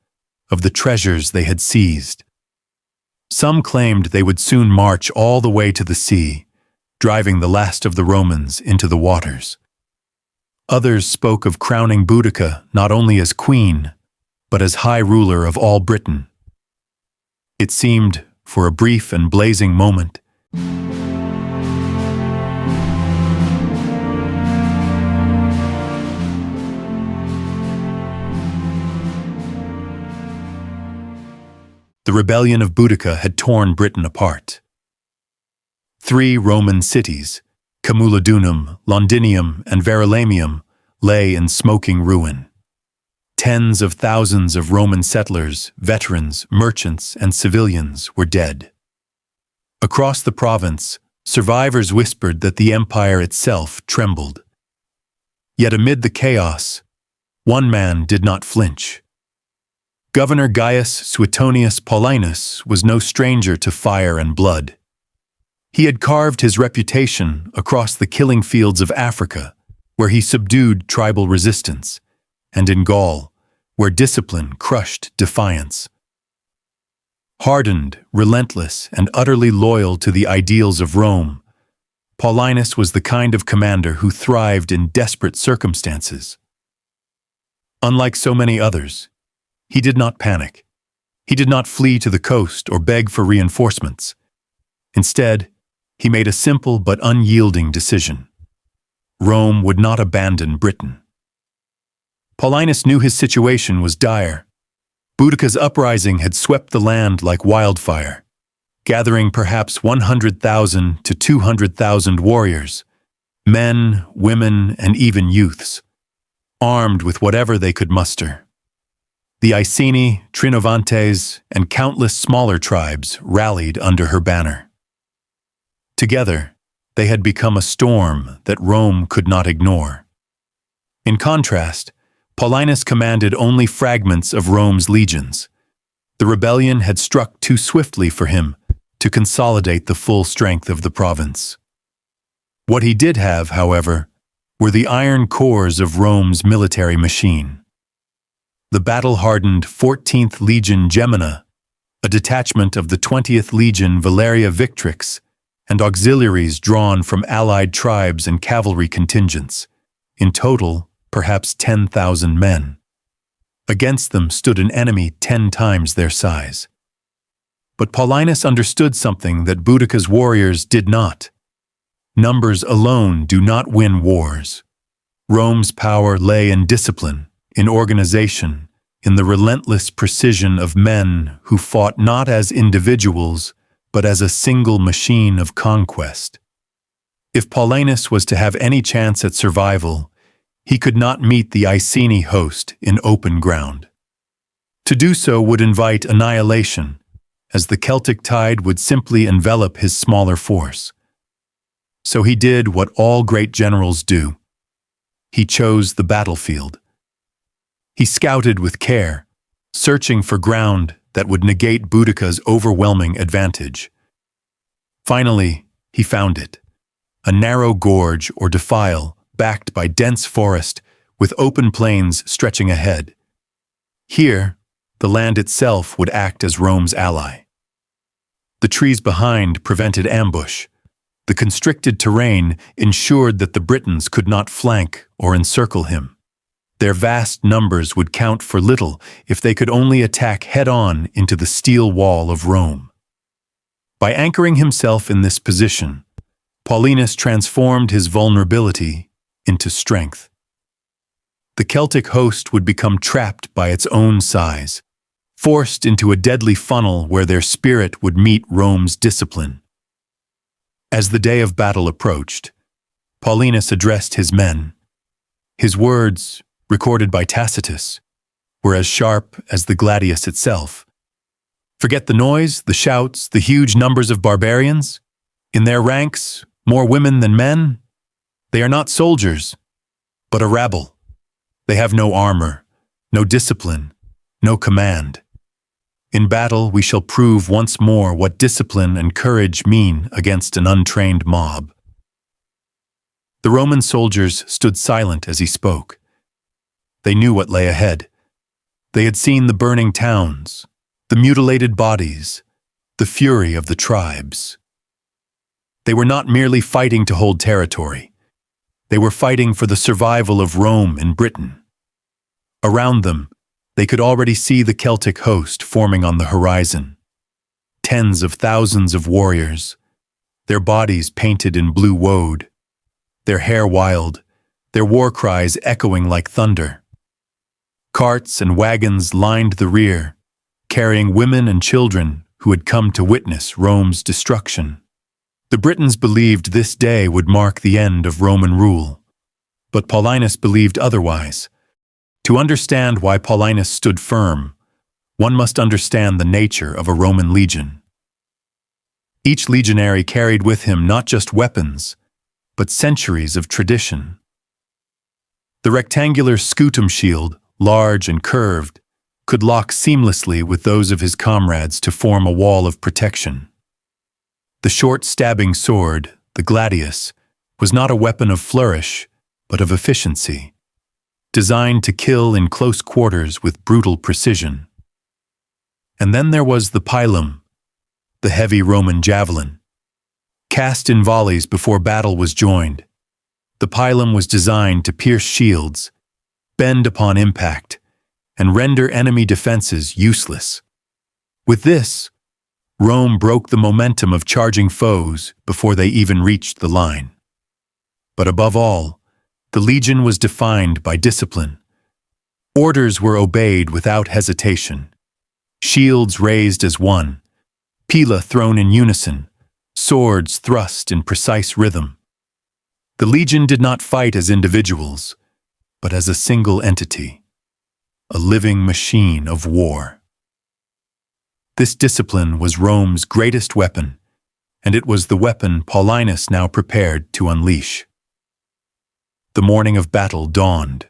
[SPEAKER 1] of the treasures they had seized. Some claimed they would soon march all the way to the sea, driving the last of the Romans into the waters. Others spoke of crowning Boudica not only as queen, but as high ruler of all Britain. It seemed, for a brief and blazing moment, the rebellion of Boudica had torn Britain apart. 3 Roman cities, Camulodunum, Londinium, and Verulamium, lay in smoking ruin. Tens of thousands of Roman settlers, veterans, merchants, and civilians were dead. Across the province, survivors whispered that the empire itself trembled. Yet amid the chaos, one man did not flinch. Governor Gaius Suetonius Paulinus was no stranger to fire and blood. He had carved his reputation across the killing fields of Africa, where he subdued tribal resistance, and in Gaul, where discipline crushed defiance. Hardened, relentless, and utterly loyal to the ideals of Rome, Paulinus was the kind of commander who thrived in desperate circumstances. Unlike so many others, he did not panic. He did not flee to the coast or beg for reinforcements. Instead, he made a simple but unyielding decision. Rome would not abandon Britain. Paulinus knew his situation was dire. Boudica's uprising had swept the land like wildfire, gathering perhaps 100,000 to 200,000 warriors, men, women, and even youths, armed with whatever they could muster. The Iceni, Trinovantes, and countless smaller tribes rallied under her banner. Together, they had become a storm that Rome could not ignore. In contrast, Paulinus commanded only fragments of Rome's legions. The rebellion had struck too swiftly for him to consolidate the full strength of the province. What he did have, however, were the iron cores of Rome's military machine. The battle-hardened 14th Legion Gemina, a detachment of the 20th Legion Valeria Victrix, and auxiliaries drawn from allied tribes and cavalry contingents, in total, perhaps 10,000 men. Against them stood an enemy 10 times their size. But Paulinus understood something that Boudica's warriors did not. Numbers alone do not win wars. Rome's power lay in discipline, in organization, in the relentless precision of men who fought not as individuals, but as a single machine of conquest. If Paulinus was to have any chance at survival, he could not meet the Iceni host in open ground. To do so would invite annihilation, as the Celtic tide would simply envelop his smaller force. So he did what all great generals do. He chose the battlefield. He scouted with care, searching for ground that would negate Boudica's overwhelming advantage. Finally, he found it, a narrow gorge or defile backed by dense forest with open plains stretching ahead. Here, the land itself would act as Rome's ally. The trees behind prevented ambush. The constricted terrain ensured that the Britons could not flank or encircle him. Their vast numbers would count for little if they could only attack head-on into the steel wall of Rome. By anchoring himself in this position, Paulinus transformed his vulnerability into strength. The Celtic host would become trapped by its own size, forced into a deadly funnel where their spirit would meet Rome's discipline. As the day of battle approached, Paulinus addressed his men. His words, recorded by Tacitus, were as sharp as the gladius itself. Forget the noise, the shouts, the huge numbers of barbarians. In their ranks, more women than men. They are not soldiers, but a rabble. They have no armor, no discipline, no command. In battle, we shall prove once more what discipline and courage mean against an untrained mob. The Roman soldiers stood silent as he spoke. They knew what lay ahead. They had seen the burning towns, the mutilated bodies, the fury of the tribes. They were not merely fighting to hold territory. They were fighting for the survival of Rome in Britain. Around them, they could already see the Celtic host forming on the horizon. Tens of thousands of warriors, their bodies painted in blue woad, their hair wild, their war cries echoing like thunder. Carts and wagons lined the rear, carrying women and children who had come to witness Rome's destruction. The Britons believed this day would mark the end of Roman rule, but Paulinus believed otherwise. To understand why Paulinus stood firm, one must understand the nature of a Roman legion. Each legionary carried with him not just weapons, but centuries of tradition. The rectangular scutum shield, large and curved, could lock seamlessly with those of his comrades to form a wall of protection. The short stabbing sword, the gladius, was not a weapon of flourish, but of efficiency, designed to kill in close quarters with brutal precision. And then there was the pilum, the heavy Roman javelin, cast in volleys before battle was joined. The pilum was designed to pierce shields, bend upon impact, and render enemy defenses useless. With this, Rome broke the momentum of charging foes before they even reached the line. But above all, the legion was defined by discipline. Orders were obeyed without hesitation. Shields raised as one, pila thrown in unison, swords thrust in precise rhythm. The legion did not fight as individuals, but as a single entity, a living machine of war. This discipline was Rome's greatest weapon, and it was the weapon Paulinus now prepared to unleash. The morning of battle dawned.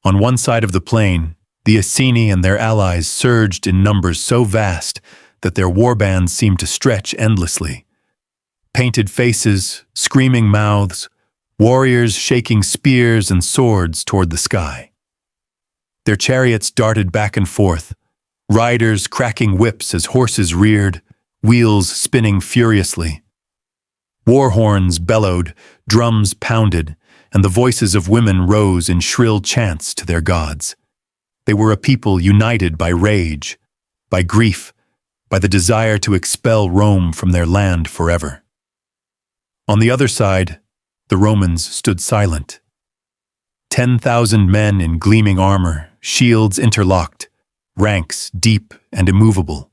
[SPEAKER 1] On one side of the plain, the Iceni and their allies surged in numbers so vast that their warbands seemed to stretch endlessly. Painted faces, screaming mouths, warriors shaking spears and swords toward the sky. Their chariots darted back and forth, riders cracking whips as horses reared, wheels spinning furiously. War horns bellowed, drums pounded, and the voices of women rose in shrill chants to their gods. They were a people united by rage, by grief, by the desire to expel Rome from their land forever. On the other side, the Romans stood silent. 10,000 men in gleaming armor, shields interlocked, ranks deep and immovable.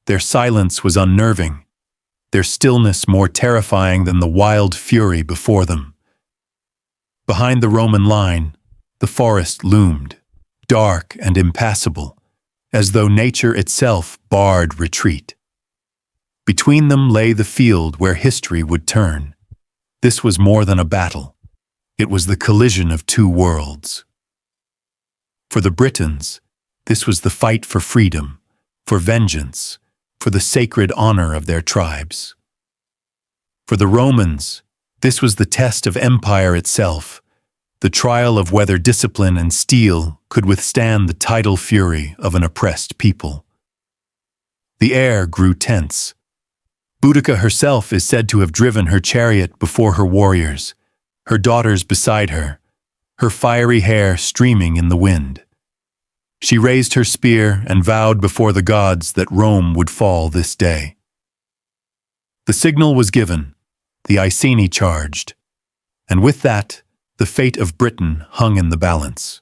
[SPEAKER 1] Their silence was unnerving, their stillness more terrifying than the wild fury before them. Behind the Roman line, the forest loomed, dark and impassable, as though nature itself barred retreat. Between them lay the field where history would turn. This was more than a battle. It was the collision of two worlds. For the Britons, this was the fight for freedom, for vengeance, for the sacred honor of their tribes. For the Romans, this was the test of empire itself, the trial of whether discipline and steel could withstand the tidal fury of an oppressed people. The air grew tense. Boudica herself is said to have driven her chariot before her warriors, her daughters beside her, her fiery hair streaming in the wind. She raised her spear and vowed before the gods that Rome would fall this day. The signal was given, the Iceni charged, and with that, the fate of Britain hung in the balance.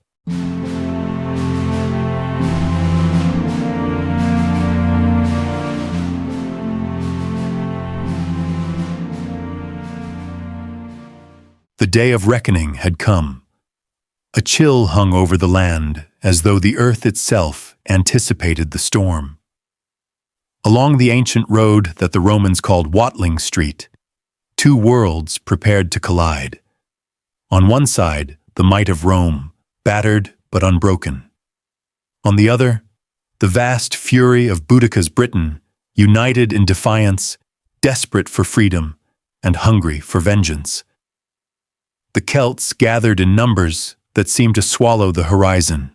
[SPEAKER 1] The day of reckoning had come. A chill hung over the land, as though the earth itself anticipated the storm. Along the ancient road that the Romans called Watling Street, two worlds prepared to collide. On one side, the might of Rome, battered but unbroken. On the other, the vast fury of Boudica's Britain, united in defiance, desperate for freedom, and hungry for vengeance. The Celts gathered in numbers that seemed to swallow the horizon.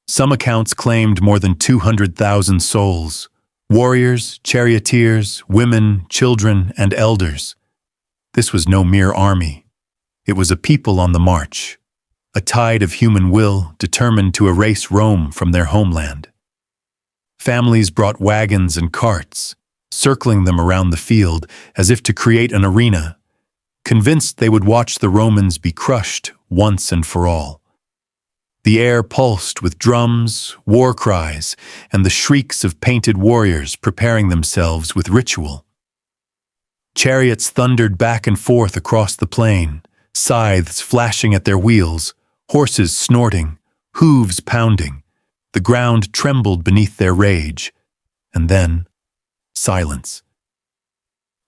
[SPEAKER 1] Some accounts claimed more than 200,000 souls, warriors, charioteers, women, children, and elders. This was no mere army. It was a people on the march, a tide of human will determined to erase Rome from their homeland. Families brought wagons and carts, circling them around the field as if to create an arena, convinced they would watch the Romans be crushed once and for all. The air pulsed with drums, war cries, and the shrieks of painted warriors preparing themselves with ritual. Chariots thundered back and forth across the plain, scythes flashing at their wheels, horses snorting, hooves pounding. The ground trembled beneath their rage, and then silence.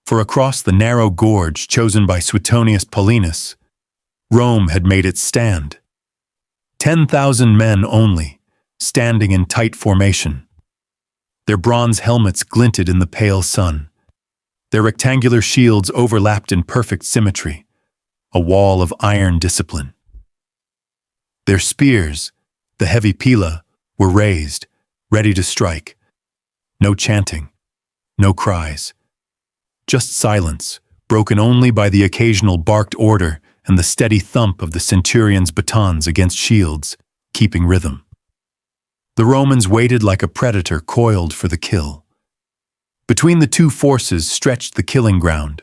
[SPEAKER 1] For across the narrow gorge chosen by Suetonius Paulinus, Rome had made its stand. 10,000 men only, standing in tight formation. Their bronze helmets glinted in the pale sun. Their rectangular shields overlapped in perfect symmetry, a wall of iron discipline. Their spears, the heavy pila, were raised, ready to strike. No chanting, no cries. Just silence, broken only by the occasional barked order and the steady thump of the centurions' batons against shields, keeping rhythm. The Romans waited like a predator coiled for the kill. Between the two forces stretched the killing ground,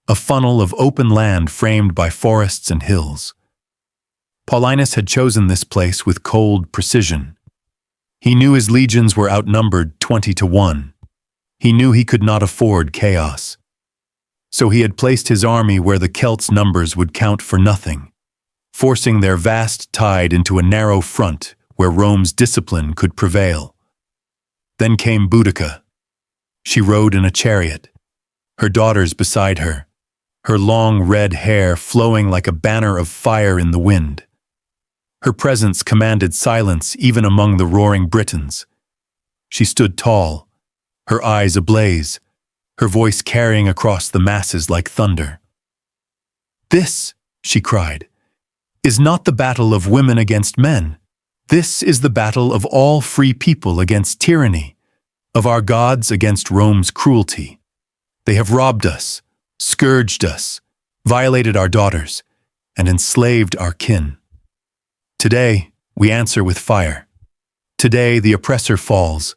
[SPEAKER 1] a funnel of open land framed by forests and hills. Paulinus had chosen this place with cold precision. He knew his legions were outnumbered 20-1. He knew he could not afford chaos. So he had placed his army where the Celts' numbers would count for nothing, forcing their vast tide into a narrow front where Rome's discipline could prevail. Then came Boudica. She rode in a chariot, her daughters beside her, her long red hair flowing like a banner of fire in the wind. Her presence commanded silence even among the roaring Britons. She stood tall, her eyes ablaze, her voice carrying across the masses like thunder. "This," she cried, "is not the battle of women against men. This is the battle of all free people against tyranny, of our gods against Rome's cruelty. They have robbed us, scourged us, violated our daughters, and enslaved our kin. Today, we answer with fire. Today, the oppressor falls.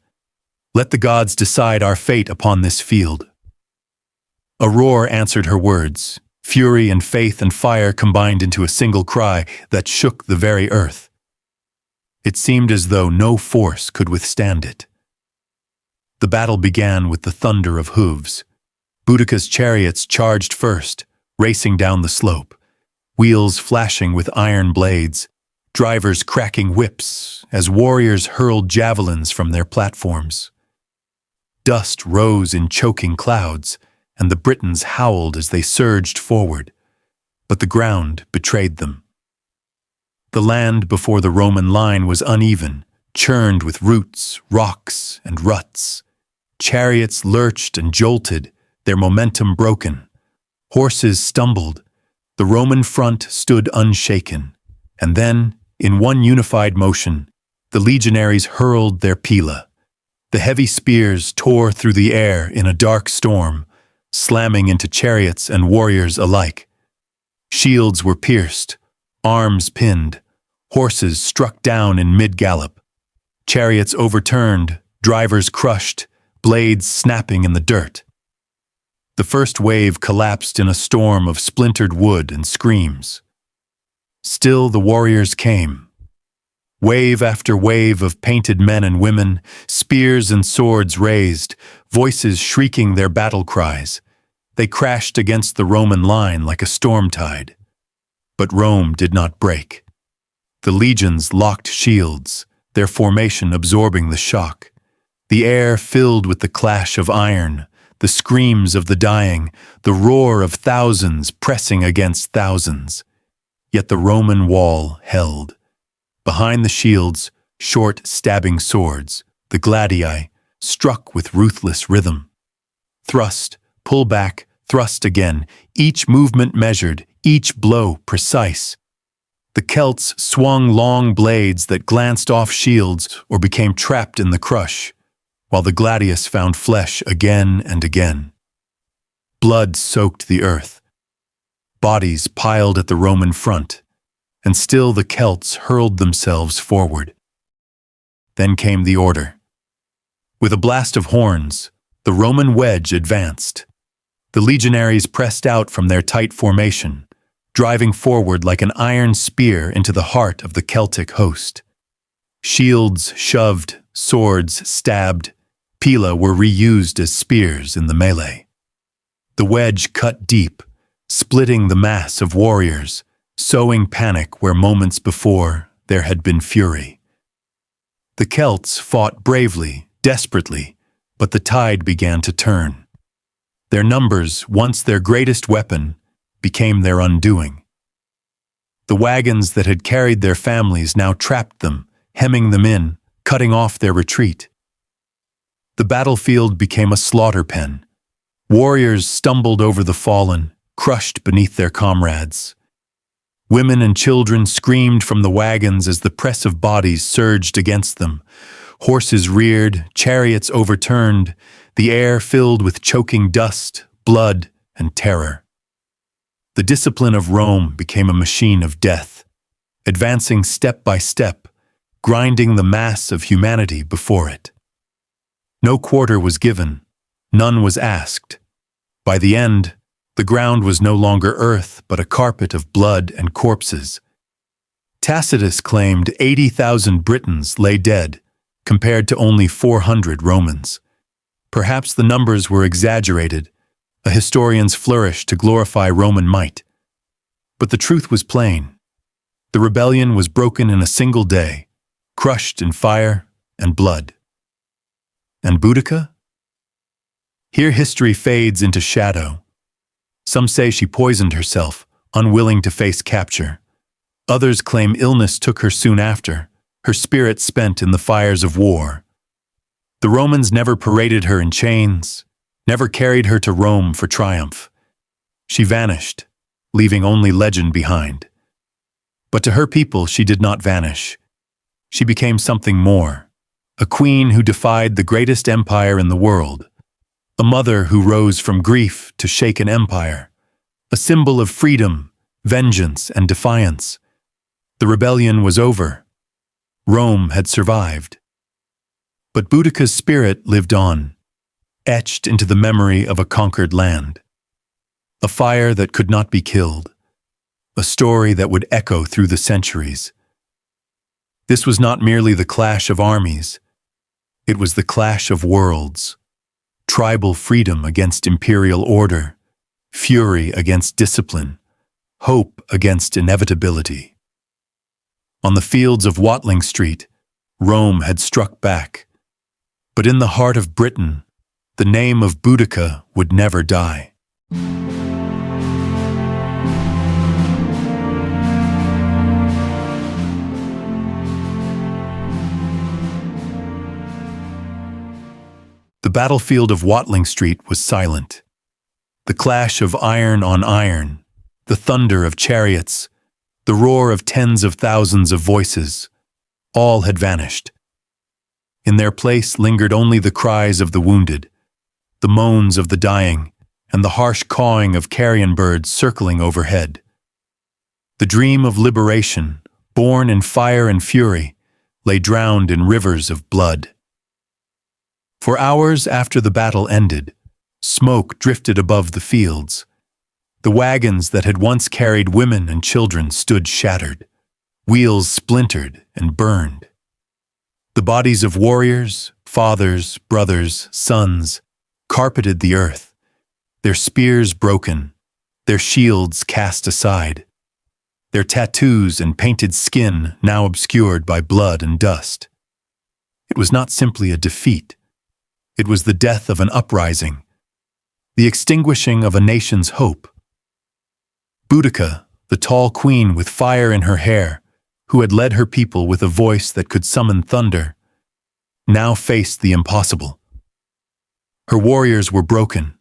[SPEAKER 1] Let the gods decide our fate upon this field." A roar answered her words. Fury and faith and fire combined into a single cry that shook the very earth. It seemed as though no force could withstand it. The battle began with the thunder of hooves. Boudica's chariots charged first, racing down the slope, wheels flashing with iron blades, drivers cracking whips as warriors hurled javelins from their platforms. Dust rose in choking clouds, and the Britons howled as they surged forward, but the ground betrayed them. The land before the Roman line was uneven, churned with roots, rocks, and ruts. Chariots lurched and jolted, their momentum broken. Horses stumbled. The Roman front stood unshaken, and then, in one unified motion, the legionaries hurled their pila. The heavy spears tore through the air in a dark storm, slamming into chariots and warriors alike. Shields were pierced, arms pinned, horses struck down in mid-gallop. Chariots overturned, drivers crushed, blades snapping in the dirt. The first wave collapsed in a storm of splintered wood and screams. Still the warriors came. Wave after wave of painted men and women, spears and swords raised, voices shrieking their battle cries. They crashed against the Roman line like a storm tide. But Rome did not break. The legions locked shields, their formation absorbing the shock. The air filled with the clash of iron, the screams of the dying, the roar of thousands pressing against thousands. Yet the Roman wall held. Behind the shields, short stabbing swords, the gladii, struck with ruthless rhythm. Thrust, pull back, thrust again, each movement measured, each blow precise. The Celts swung long blades that glanced off shields or became trapped in the crush, while the gladius found flesh again and again. Blood soaked the earth. Bodies piled at the Roman front, and still the Celts hurled themselves forward. Then came the order. With a blast of horns, the Roman wedge advanced. The legionaries pressed out from their tight formation, driving forward like an iron spear into the heart of the Celtic host. Shields shoved, swords stabbed, pila were reused as spears in the melee. The wedge cut deep, splitting the mass of warriors, sowing panic where moments before there had been fury. The Celts fought bravely, desperately, but the tide began to turn. Their numbers, once their greatest weapon, became their undoing. The wagons that had carried their families now trapped them, hemming them in, cutting off their retreat. The battlefield became a slaughter pen. Warriors stumbled over the fallen, crushed beneath their comrades. Women and children screamed from the wagons as the press of bodies surged against them. Horses reared, chariots overturned, the air filled with choking dust, blood, and terror. The discipline of Rome became a machine of death, advancing step by step, grinding the mass of humanity before it. No quarter was given, none was asked. By the end, the ground was no longer earth but a carpet of blood and corpses. Tacitus claimed 80,000 Britons lay dead, compared to only 400 Romans. Perhaps the numbers were exaggerated, a historian's flourish to glorify Roman might. But the truth was plain. The rebellion was broken in a single day, crushed in fire and blood. And Boudica? Here history fades into shadow. Some say she poisoned herself, unwilling to face capture. Others claim illness took her soon after, her spirit spent in the fires of war. The Romans never paraded her in chains, never carried her to Rome for triumph. She vanished, leaving only legend behind. But to her people she did not vanish. She became something more, a queen who defied the greatest empire in the world, a mother who rose from grief to shake an empire, a symbol of freedom, vengeance, and defiance. The rebellion was over. Rome had survived. But Boudica's spirit lived on, etched into the memory of a conquered land. A fire that could not be killed, a story that would echo through the centuries. This was not merely the clash of armies, it was the clash of worlds. Tribal freedom against imperial order, fury against discipline, hope against inevitability. On the fields of Watling Street, Rome had struck back. But in the heart of Britain, the name of Boudica would never die. The battlefield of Watling Street was silent. The clash of iron on iron, the thunder of chariots, the roar of tens of thousands of voices, all had vanished. In their place lingered only the cries of the wounded, the moans of the dying, and the harsh cawing of carrion birds circling overhead. The dream of liberation, born in fire and fury, lay drowned in rivers of blood. For hours after the battle ended, smoke drifted above the fields. The wagons that had once carried women and children stood shattered, wheels splintered and burned. The bodies of warriors, fathers, brothers, sons, carpeted the earth, their spears broken, their shields cast aside, their tattoos and painted skin now obscured by blood and dust. It was not simply a defeat. It was the death of an uprising, the extinguishing of a nation's hope. Boudica, the tall queen with fire in her hair, who had led her people with a voice that could summon thunder, now faced the impossible. Her warriors were broken.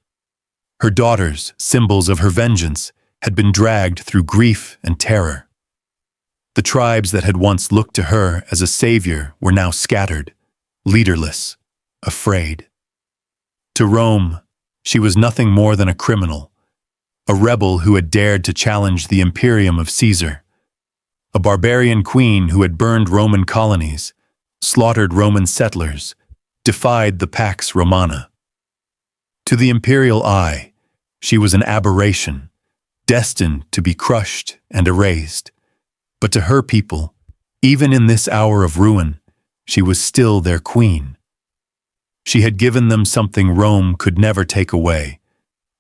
[SPEAKER 1] Her daughters, symbols of her vengeance, had been dragged through grief and terror. The tribes that had once looked to her as a savior were now scattered, leaderless, afraid. To Rome, she was nothing more than a criminal, a rebel who had dared to challenge the imperium of Caesar, a barbarian queen who had burned Roman colonies, slaughtered Roman settlers, defied the Pax Romana. To the imperial eye, she was an aberration, destined to be crushed and erased. But to her people, even in this hour of ruin, she was still their queen. She had given them something Rome could never take away,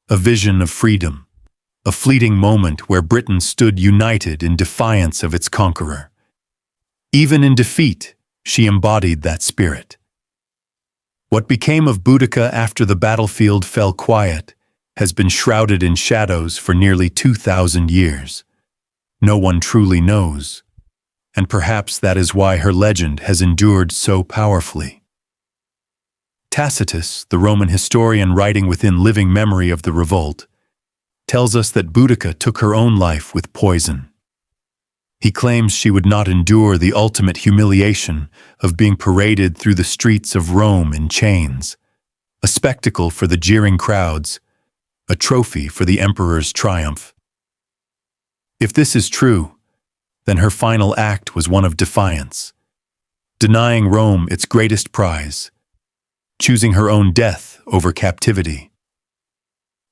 [SPEAKER 1] a vision of freedom, a fleeting moment where Britain stood united in defiance of its conqueror. Even in defeat, she embodied that spirit. What became of Boudica after the battlefield fell quiet has been shrouded in shadows for nearly 2,000 years. No one truly knows, and perhaps that is why her legend has endured so powerfully. Tacitus, the Roman historian writing within living memory of the revolt, tells us that Boudica took her own life with poison. He claims she would not endure the ultimate humiliation of being paraded through the streets of Rome in chains, a spectacle for the jeering crowds, a trophy for the emperor's triumph. If this is true, then her final act was one of defiance, denying Rome its greatest prize, choosing her own death over captivity.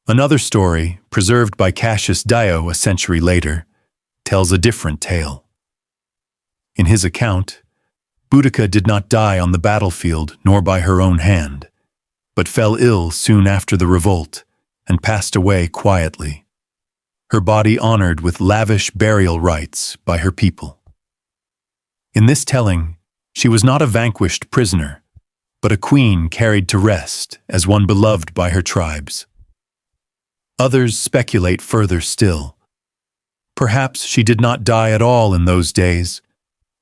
[SPEAKER 1] Another story, preserved by Cassius Dio a century later, tells a different tale. In his account, Boudica did not die on the battlefield nor by her own hand, but fell ill soon after the revolt and passed away quietly, her body honored with lavish burial rites by her people. In this telling, she was not a vanquished prisoner, but a queen carried to rest as one beloved by her tribes. Others speculate further still. Perhaps she did not die at all in those days,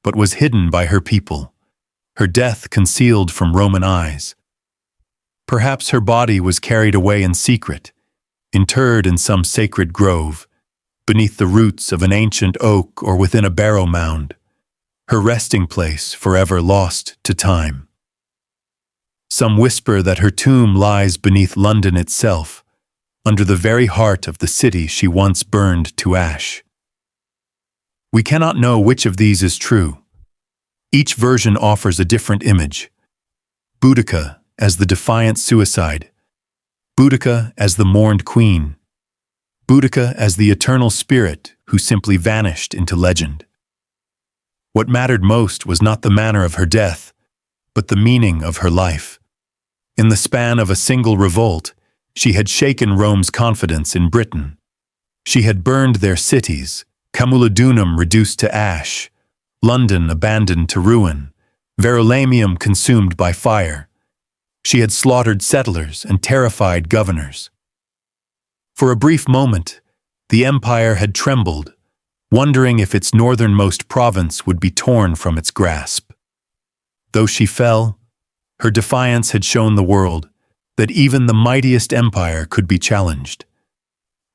[SPEAKER 1] but was hidden by her people, her death concealed from Roman eyes. Perhaps her body was carried away in secret, interred in some sacred grove, beneath the roots of an ancient oak or within a barrow mound, her resting place forever lost to time. Some whisper that her tomb lies beneath London itself, under the very heart of the city she once burned to ash. We cannot know which of these is true. Each version offers a different image. Boudica as the defiant suicide, Boudica as the mourned queen, Boudica as the eternal spirit who simply vanished into legend. What mattered most was not the manner of her death, but the meaning of her life. In the span of a single revolt, she had shaken Rome's confidence in Britain. She had burned their cities, Camulodunum reduced to ash, London abandoned to ruin, Verulamium consumed by fire. She had slaughtered settlers and terrified governors. For a brief moment, the empire had trembled, wondering if its northernmost province would be torn from its grasp. Though she fell, her defiance had shown the world that even the mightiest empire could be challenged,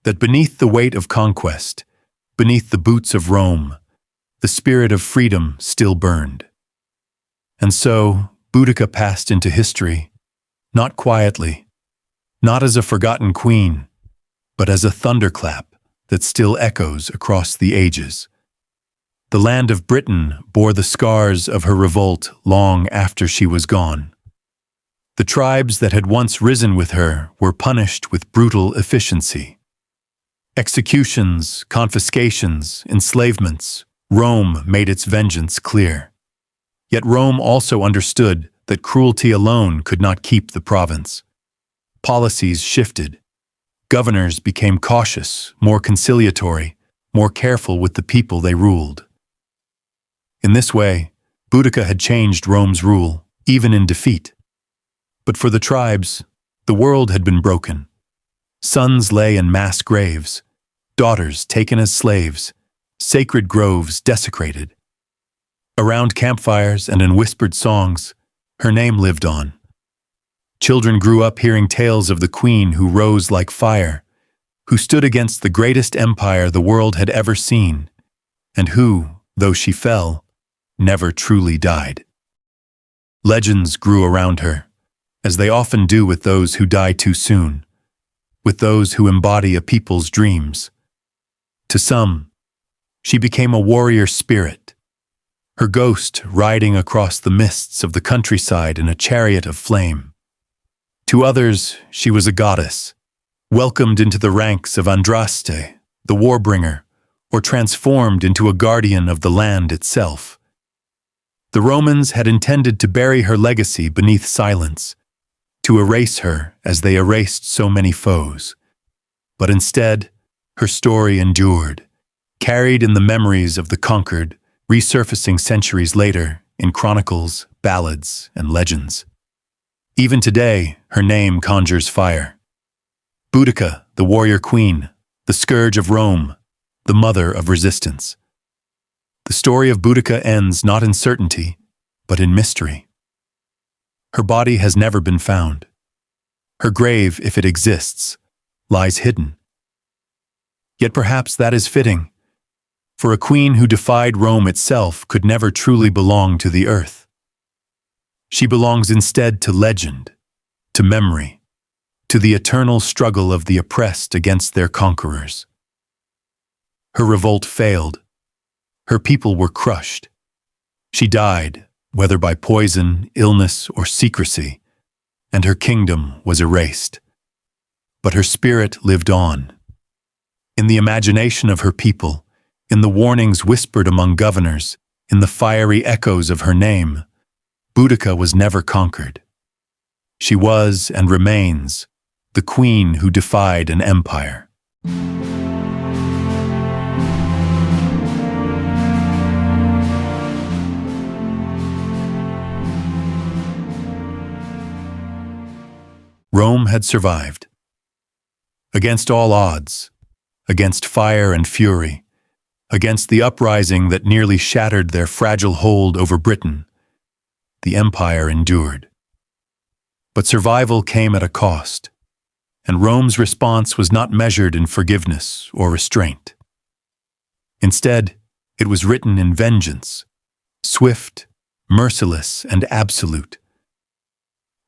[SPEAKER 1] that beneath the weight of conquest, beneath the boots of Rome, the spirit of freedom still burned. And so, Boudica passed into history, not quietly, not as a forgotten queen, but as a thunderclap that still echoes across the ages. The land of Britain bore the scars of her revolt long after she was gone. The tribes that had once risen with her were punished with brutal efficiency. Executions, confiscations, enslavements, Rome made its vengeance clear. Yet Rome also understood that cruelty alone could not keep the province. Policies shifted. Governors became cautious, more conciliatory, more careful with the people they ruled. In this way, Boudica had changed Rome's rule, even in defeat. But for the tribes, the world had been broken. Sons lay in mass graves, daughters taken as slaves, sacred groves desecrated. Around campfires and in whispered songs, her name lived on. Children grew up hearing tales of the queen who rose like fire, who stood against the greatest empire the world had ever seen, and who, though she fell, never truly died. Legends grew around her, as they often do with those who die too soon, with those who embody a people's dreams. To some, she became a warrior spirit, her ghost riding across the mists of the countryside in a chariot of flame. To others, she was a goddess, welcomed into the ranks of Andraste, the warbringer, or transformed into a guardian of the land itself. The Romans had intended to bury her legacy beneath silence, to erase her as they erased so many foes. But instead, her story endured, carried in the memories of the conquered, resurfacing centuries later in chronicles, ballads, and legends. Even today, her name conjures fire. Boudica, the warrior queen, the scourge of Rome, the mother of resistance. The story of Boudica ends not in certainty, but in mystery. Her body has never been found. Her grave, if it exists, lies hidden. Yet perhaps that is fitting, for a queen who defied Rome itself could never truly belong to the earth. She belongs instead to legend, to memory, to the eternal struggle of the oppressed against their conquerors. Her revolt failed. Her people were crushed. She died, whether by poison, illness, or secrecy, and her kingdom was erased. But her spirit lived on. In the imagination of her people, in the warnings whispered among governors, in the fiery echoes of her name, Boudica was never conquered. She was and remains the queen who defied an empire. Rome had survived. Against all odds, against fire and fury, against the uprising that nearly shattered their fragile hold over Britain, the empire endured. But survival came at a cost, and Rome's response was not measured in forgiveness or restraint. Instead, it was written in vengeance, swift, merciless, and absolute.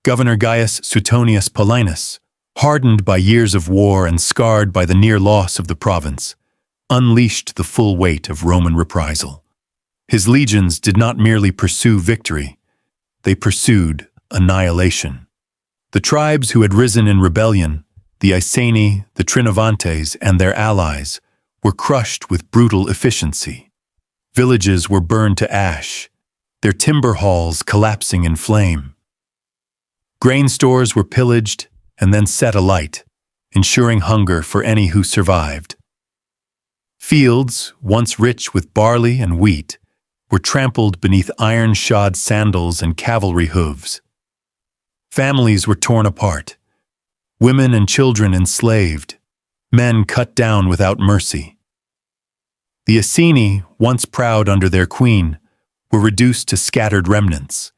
[SPEAKER 1] Governor Gaius Suetonius Paulinus, hardened by years of war and scarred by the near loss of the province, unleashed the full weight of Roman reprisal. His legions did not merely pursue victory, they pursued annihilation. The tribes who had risen in rebellion, the Iceni, the Trinovantes, and their allies, were crushed with brutal efficiency. Villages were burned to ash, their timber halls collapsing in flame. Grain stores were pillaged and then set alight, ensuring hunger for any who survived. Fields, once rich with barley and wheat, were trampled beneath iron-shod sandals and cavalry hooves. Families were torn apart, women and children enslaved, men cut down without mercy. The Iceni, once proud under their queen, were reduced to scattered remnants,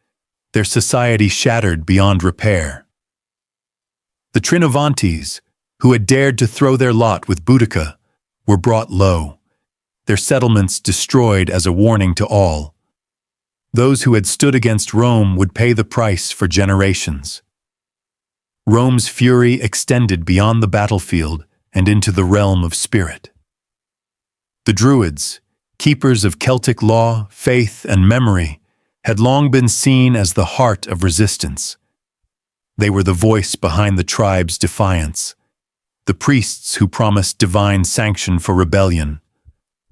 [SPEAKER 1] their society shattered beyond repair. The Trinovantes, who had dared to throw their lot with Boudica, were brought low, their settlements destroyed as a warning to all. Those who had stood against Rome would pay the price for generations. Rome's fury extended beyond the battlefield and into the realm of spirit. The Druids, keepers of Celtic law, faith, and memory, had long been seen as the heart of resistance. They were the voice behind the tribe's defiance, the priests who promised divine sanction for rebellion,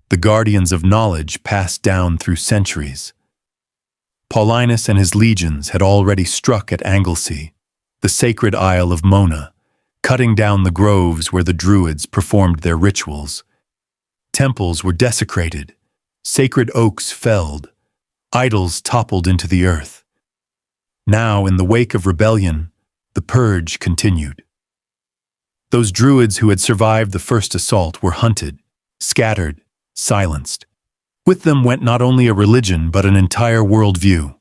[SPEAKER 1] the guardians of knowledge passed down through centuries. Paulinus and his legions had already struck at Anglesey, the sacred isle of Mona, cutting down the groves where the Druids performed their rituals. Temples were desecrated, sacred oaks felled, idols toppled into the earth. Now, in the wake of rebellion, the purge continued. Those Druids who had survived the first assault were hunted, scattered, silenced. With them went not only a religion but an entire worldview.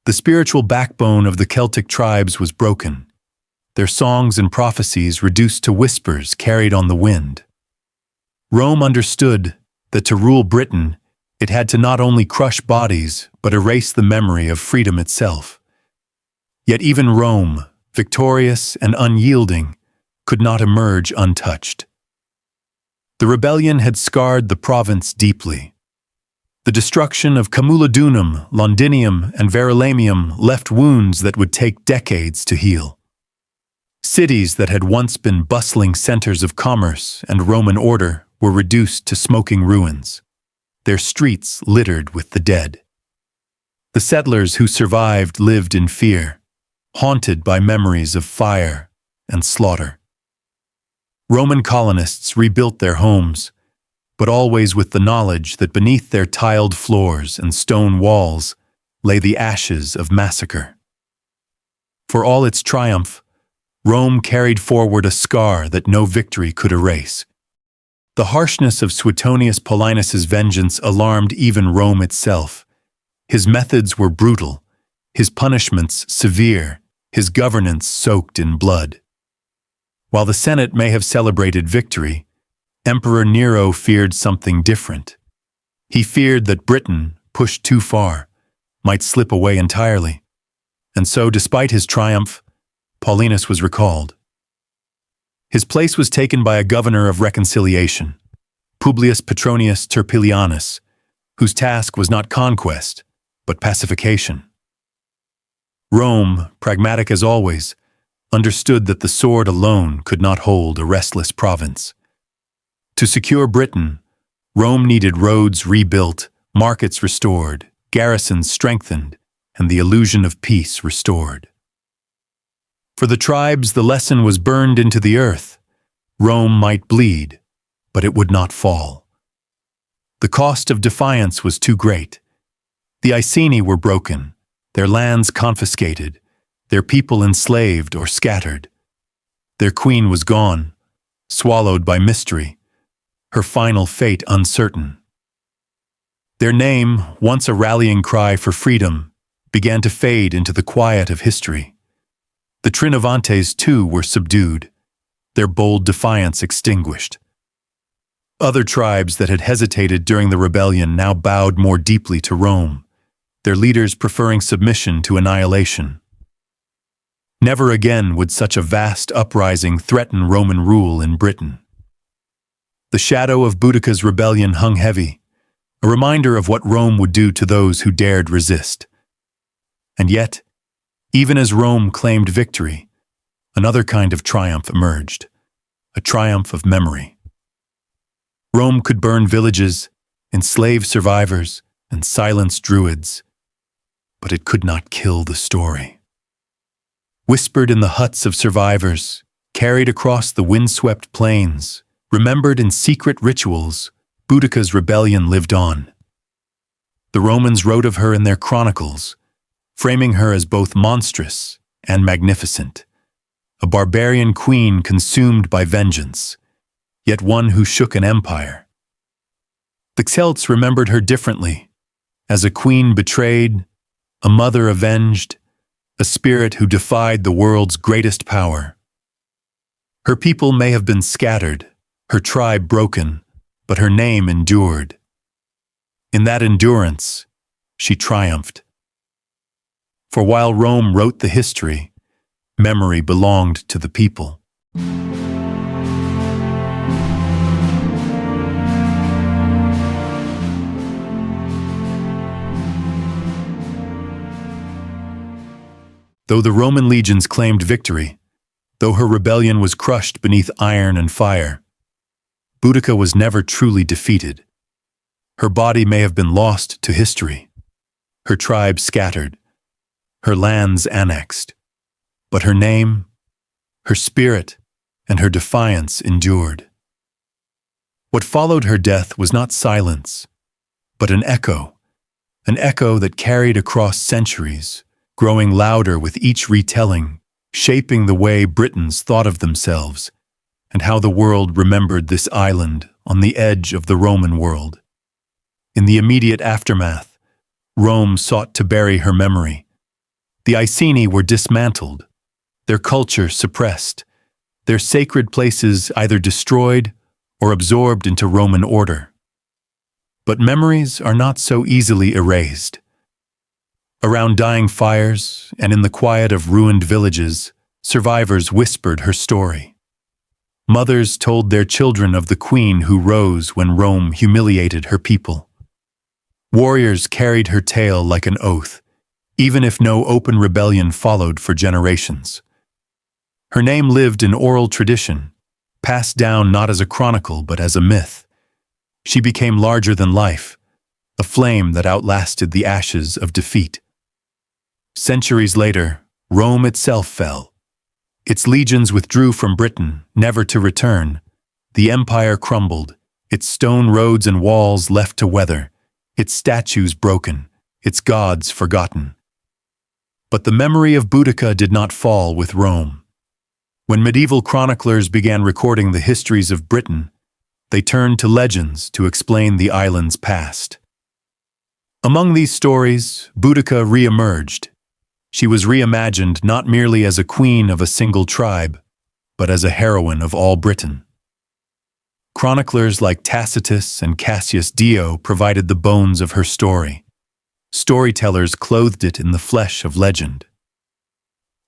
[SPEAKER 1] The spiritual backbone of the Celtic tribes was broken, their songs and prophecies reduced to whispers carried on the wind. Rome understood that to rule Britain, it had to not only crush bodies but erase the memory of freedom itself. Yet even Rome, victorious and unyielding, could not emerge untouched. The rebellion had scarred the province deeply. The destruction of Camulodunum, Londinium, and Verulamium left wounds that would take decades to heal. Cities that had once been bustling centers of commerce and Roman order were reduced to smoking ruins, their streets littered with the dead. The settlers who survived lived in fear, haunted by memories of fire and slaughter. Roman colonists rebuilt their homes, but always with the knowledge that beneath their tiled floors and stone walls lay the ashes of massacre. For all its triumph, Rome carried forward a scar that no victory could erase. The harshness of Suetonius Paulinus's vengeance alarmed even Rome itself. His methods were brutal, his punishments severe, his governance soaked in blood. While the Senate may have celebrated victory, Emperor Nero feared something different. He feared that Britain, pushed too far, might slip away entirely. And so, despite his triumph, Paulinus was recalled. His place was taken by a governor of reconciliation, Publius Petronius Turpilianus, whose task was not conquest, but pacification. Rome, pragmatic as always, understood that the sword alone could not hold a restless province. To secure Britain, Rome needed roads rebuilt, markets restored, garrisons strengthened, and the illusion of peace restored. For the tribes, the lesson was burned into the earth. Rome might bleed, but it would not fall. The cost of defiance was too great. The Iceni were broken, their lands confiscated, their people enslaved or scattered. Their queen was gone, swallowed by mystery, her final fate uncertain. Their name, once a rallying cry for freedom, began to fade into the quiet of history. The Trinovantes, too, were subdued, their bold defiance extinguished. Other tribes that had hesitated during the rebellion now bowed more deeply to Rome, their leaders preferring submission to annihilation. Never again would such a vast uprising threaten Roman rule in Britain. The shadow of Boudica's rebellion hung heavy, a reminder of what Rome would do to those who dared resist. And yet, even as Rome claimed victory, another kind of triumph emerged, a triumph of memory. Rome could burn villages, enslave survivors, and silence druids, but it could not kill the story. Whispered in the huts of survivors, carried across the windswept plains, remembered in secret rituals, Boudica's rebellion lived on. The Romans wrote of her in their chronicles, framing her as both monstrous and magnificent, a barbarian queen consumed by vengeance, yet one who shook an empire. The Celts remembered her differently, as a queen betrayed, a mother avenged, a spirit who defied the world's greatest power. Her people may have been scattered, her tribe broken, but her name endured. In that endurance, she triumphed. For while Rome wrote the history, memory belonged to the people. Though the Roman legions claimed victory, though her rebellion was crushed beneath iron and fire, Boudica was never truly defeated. Her body may have been lost to history, her tribe scattered, her lands annexed, but her name, her spirit, and her defiance endured. What followed her death was not silence, but an echo that carried across centuries, growing louder with each retelling, shaping the way Britons thought of themselves, and how the world remembered this island on the edge of the Roman world. In the immediate aftermath, Rome sought to bury her memory. The Iceni were dismantled, their culture suppressed, their sacred places either destroyed or absorbed into Roman order. But memories are not so easily erased. Around dying fires and in the quiet of ruined villages, survivors whispered her story. Mothers told their children of the queen who rose when Rome humiliated her people. Warriors carried her tale like an oath, even if no open rebellion followed for generations. Her name lived in oral tradition, passed down not as a chronicle but as a myth. She became larger than life, a flame that outlasted the ashes of defeat. Centuries later, Rome itself fell. Its legions withdrew from Britain, never to return. The empire crumbled, its stone roads and walls left to weather, its statues broken, its gods forgotten. But the memory of Boudica did not fall with Rome. When medieval chroniclers began recording the histories of Britain, they turned to legends to explain the island's past. Among these stories, Boudica re-emerged. She was reimagined not merely as a queen of a single tribe, but as a heroine of all Britain. Chroniclers like Tacitus and Cassius Dio provided the bones of her story. Storytellers clothed it in the flesh of legend.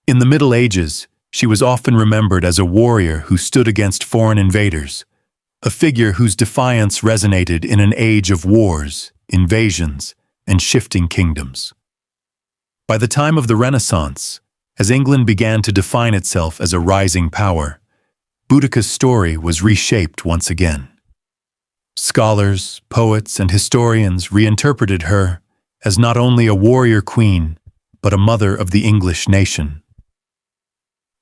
[SPEAKER 1] In the Middle Ages, she was often remembered as a warrior who stood against foreign invaders, a figure whose defiance resonated in an age of wars, invasions, and shifting kingdoms. By the time of the Renaissance, as England began to define itself as a rising power, Boudica's story was reshaped once again. Scholars, poets, and historians reinterpreted her as not only a warrior queen, but a mother of the English nation.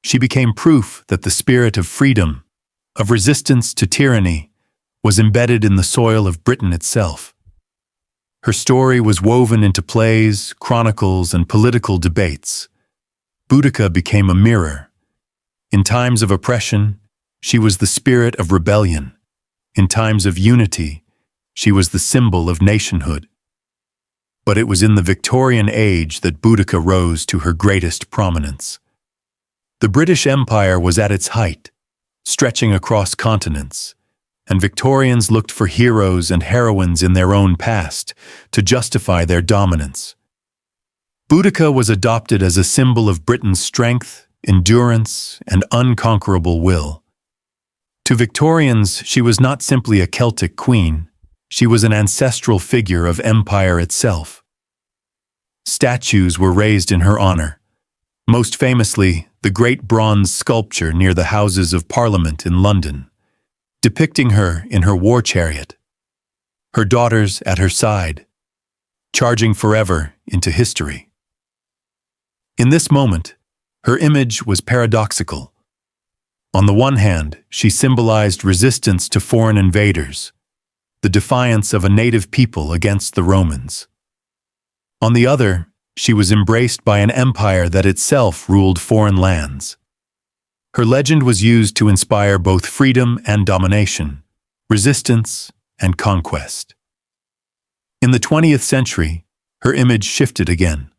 [SPEAKER 1] She became proof that the spirit of freedom, of resistance to tyranny, was embedded in the soil of Britain itself. Her story was woven into plays, chronicles, and political debates. Boudica became a mirror. In times of oppression, she was the spirit of rebellion. In times of unity, she was the symbol of nationhood. But it was in the Victorian age that Boudica rose to her greatest prominence. The British Empire was at its height, stretching across continents, and Victorians looked for heroes and heroines in their own past to justify their dominance. Boudica was adopted as a symbol of Britain's strength, endurance, and unconquerable will. To Victorians, she was not simply a Celtic queen, she was an ancestral figure of empire itself. Statues were raised in her honor, most famously the great bronze sculpture near the Houses of Parliament in London, depicting her in her war chariot, her daughters at her side, charging forever into history. In this moment, her image was paradoxical. On the one hand, she symbolized resistance to foreign invaders, the defiance of a native people against the Romans. On the other, she was embraced by an empire that itself ruled foreign lands. Her legend was used to inspire both freedom and domination, resistance and conquest. In the 20th century, her image shifted again.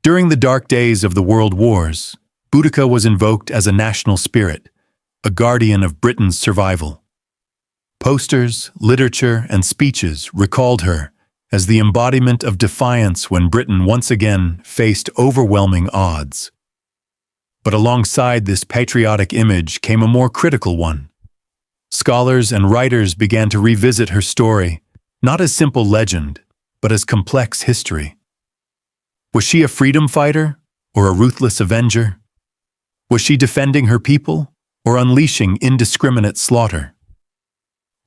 [SPEAKER 1] During the dark days of the World Wars, Boudica was invoked as a national spirit, a guardian of Britain's survival. Posters, literature, and speeches recalled her as the embodiment of defiance when Britain once again faced overwhelming odds. But alongside this patriotic image came a more critical one. Scholars and writers began to revisit her story, not as simple legend, but as complex history. Was she a freedom fighter or a ruthless avenger? Was she defending her people or unleashing indiscriminate slaughter?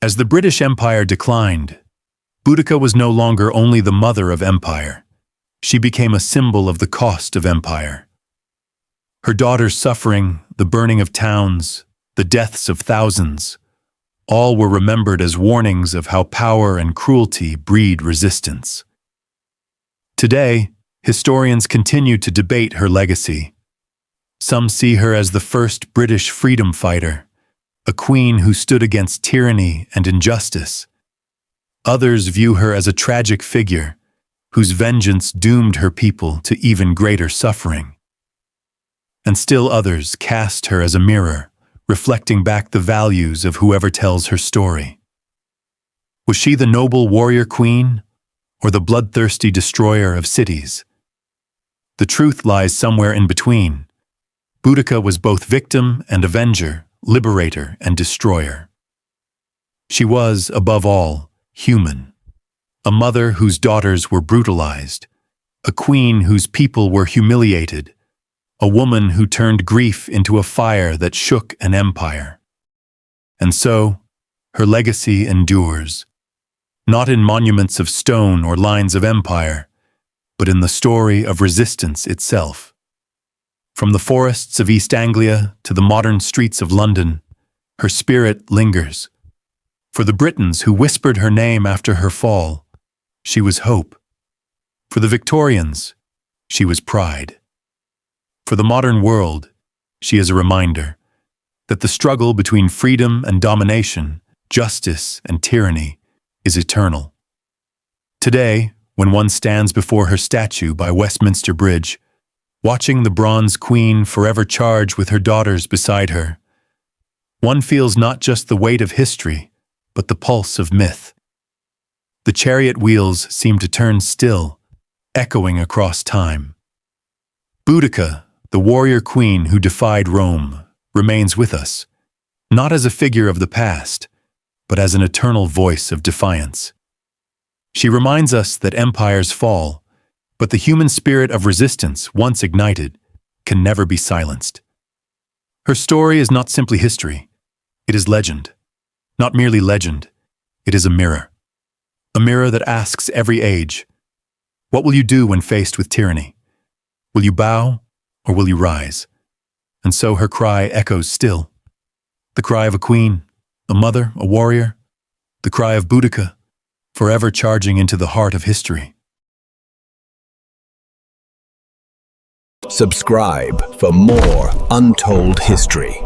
[SPEAKER 1] As the British Empire declined, Boudica was no longer only the mother of empire. She became a symbol of the cost of empire. Her daughter's suffering, the burning of towns, the deaths of thousands, all were remembered as warnings of how power and cruelty breed resistance. Today, historians continue to debate her legacy. Some see her as the first British freedom fighter, a queen who stood against tyranny and injustice. Others view her as a tragic figure, whose vengeance doomed her people to even greater suffering. And still others cast her as a mirror, reflecting back the values of whoever tells her story. Was she the noble warrior queen, or the bloodthirsty destroyer of cities? The truth lies somewhere in between. Boudica was both victim and avenger, liberator and destroyer. She was, above all, human. A mother whose daughters were brutalized, a queen whose people were humiliated, a woman who turned grief into a fire that shook an empire. And so, her legacy endures, not in monuments of stone or lines of empire, but in the story of resistance itself. From the forests of East Anglia to the modern streets of London, her spirit lingers. For the Britons who whispered her name after her fall, she was hope. For the Victorians, she was pride. For the modern world, she is a reminder that the struggle between freedom and domination, justice and tyranny, is eternal. Today, when one stands before her statue by Westminster Bridge, watching the bronze queen forever charge with her daughters beside her, one feels not just the weight of history, but the pulse of myth. The chariot wheels seem to turn still, echoing across time. Boudica, the warrior queen who defied Rome, remains with us, not as a figure of the past, but as an eternal voice of defiance. She reminds us that empires fall, but the human spirit of resistance, once ignited, can never be silenced. Her story is not simply history, it is legend. Not merely legend, it is a mirror. A mirror that asks every age, what will you do when faced with tyranny? Will you bow, or will you rise? And so her cry echoes still. The cry of a queen, a mother, a warrior. The cry of Boudica, forever charging into the heart of history.
[SPEAKER 2] Subscribe for more untold history.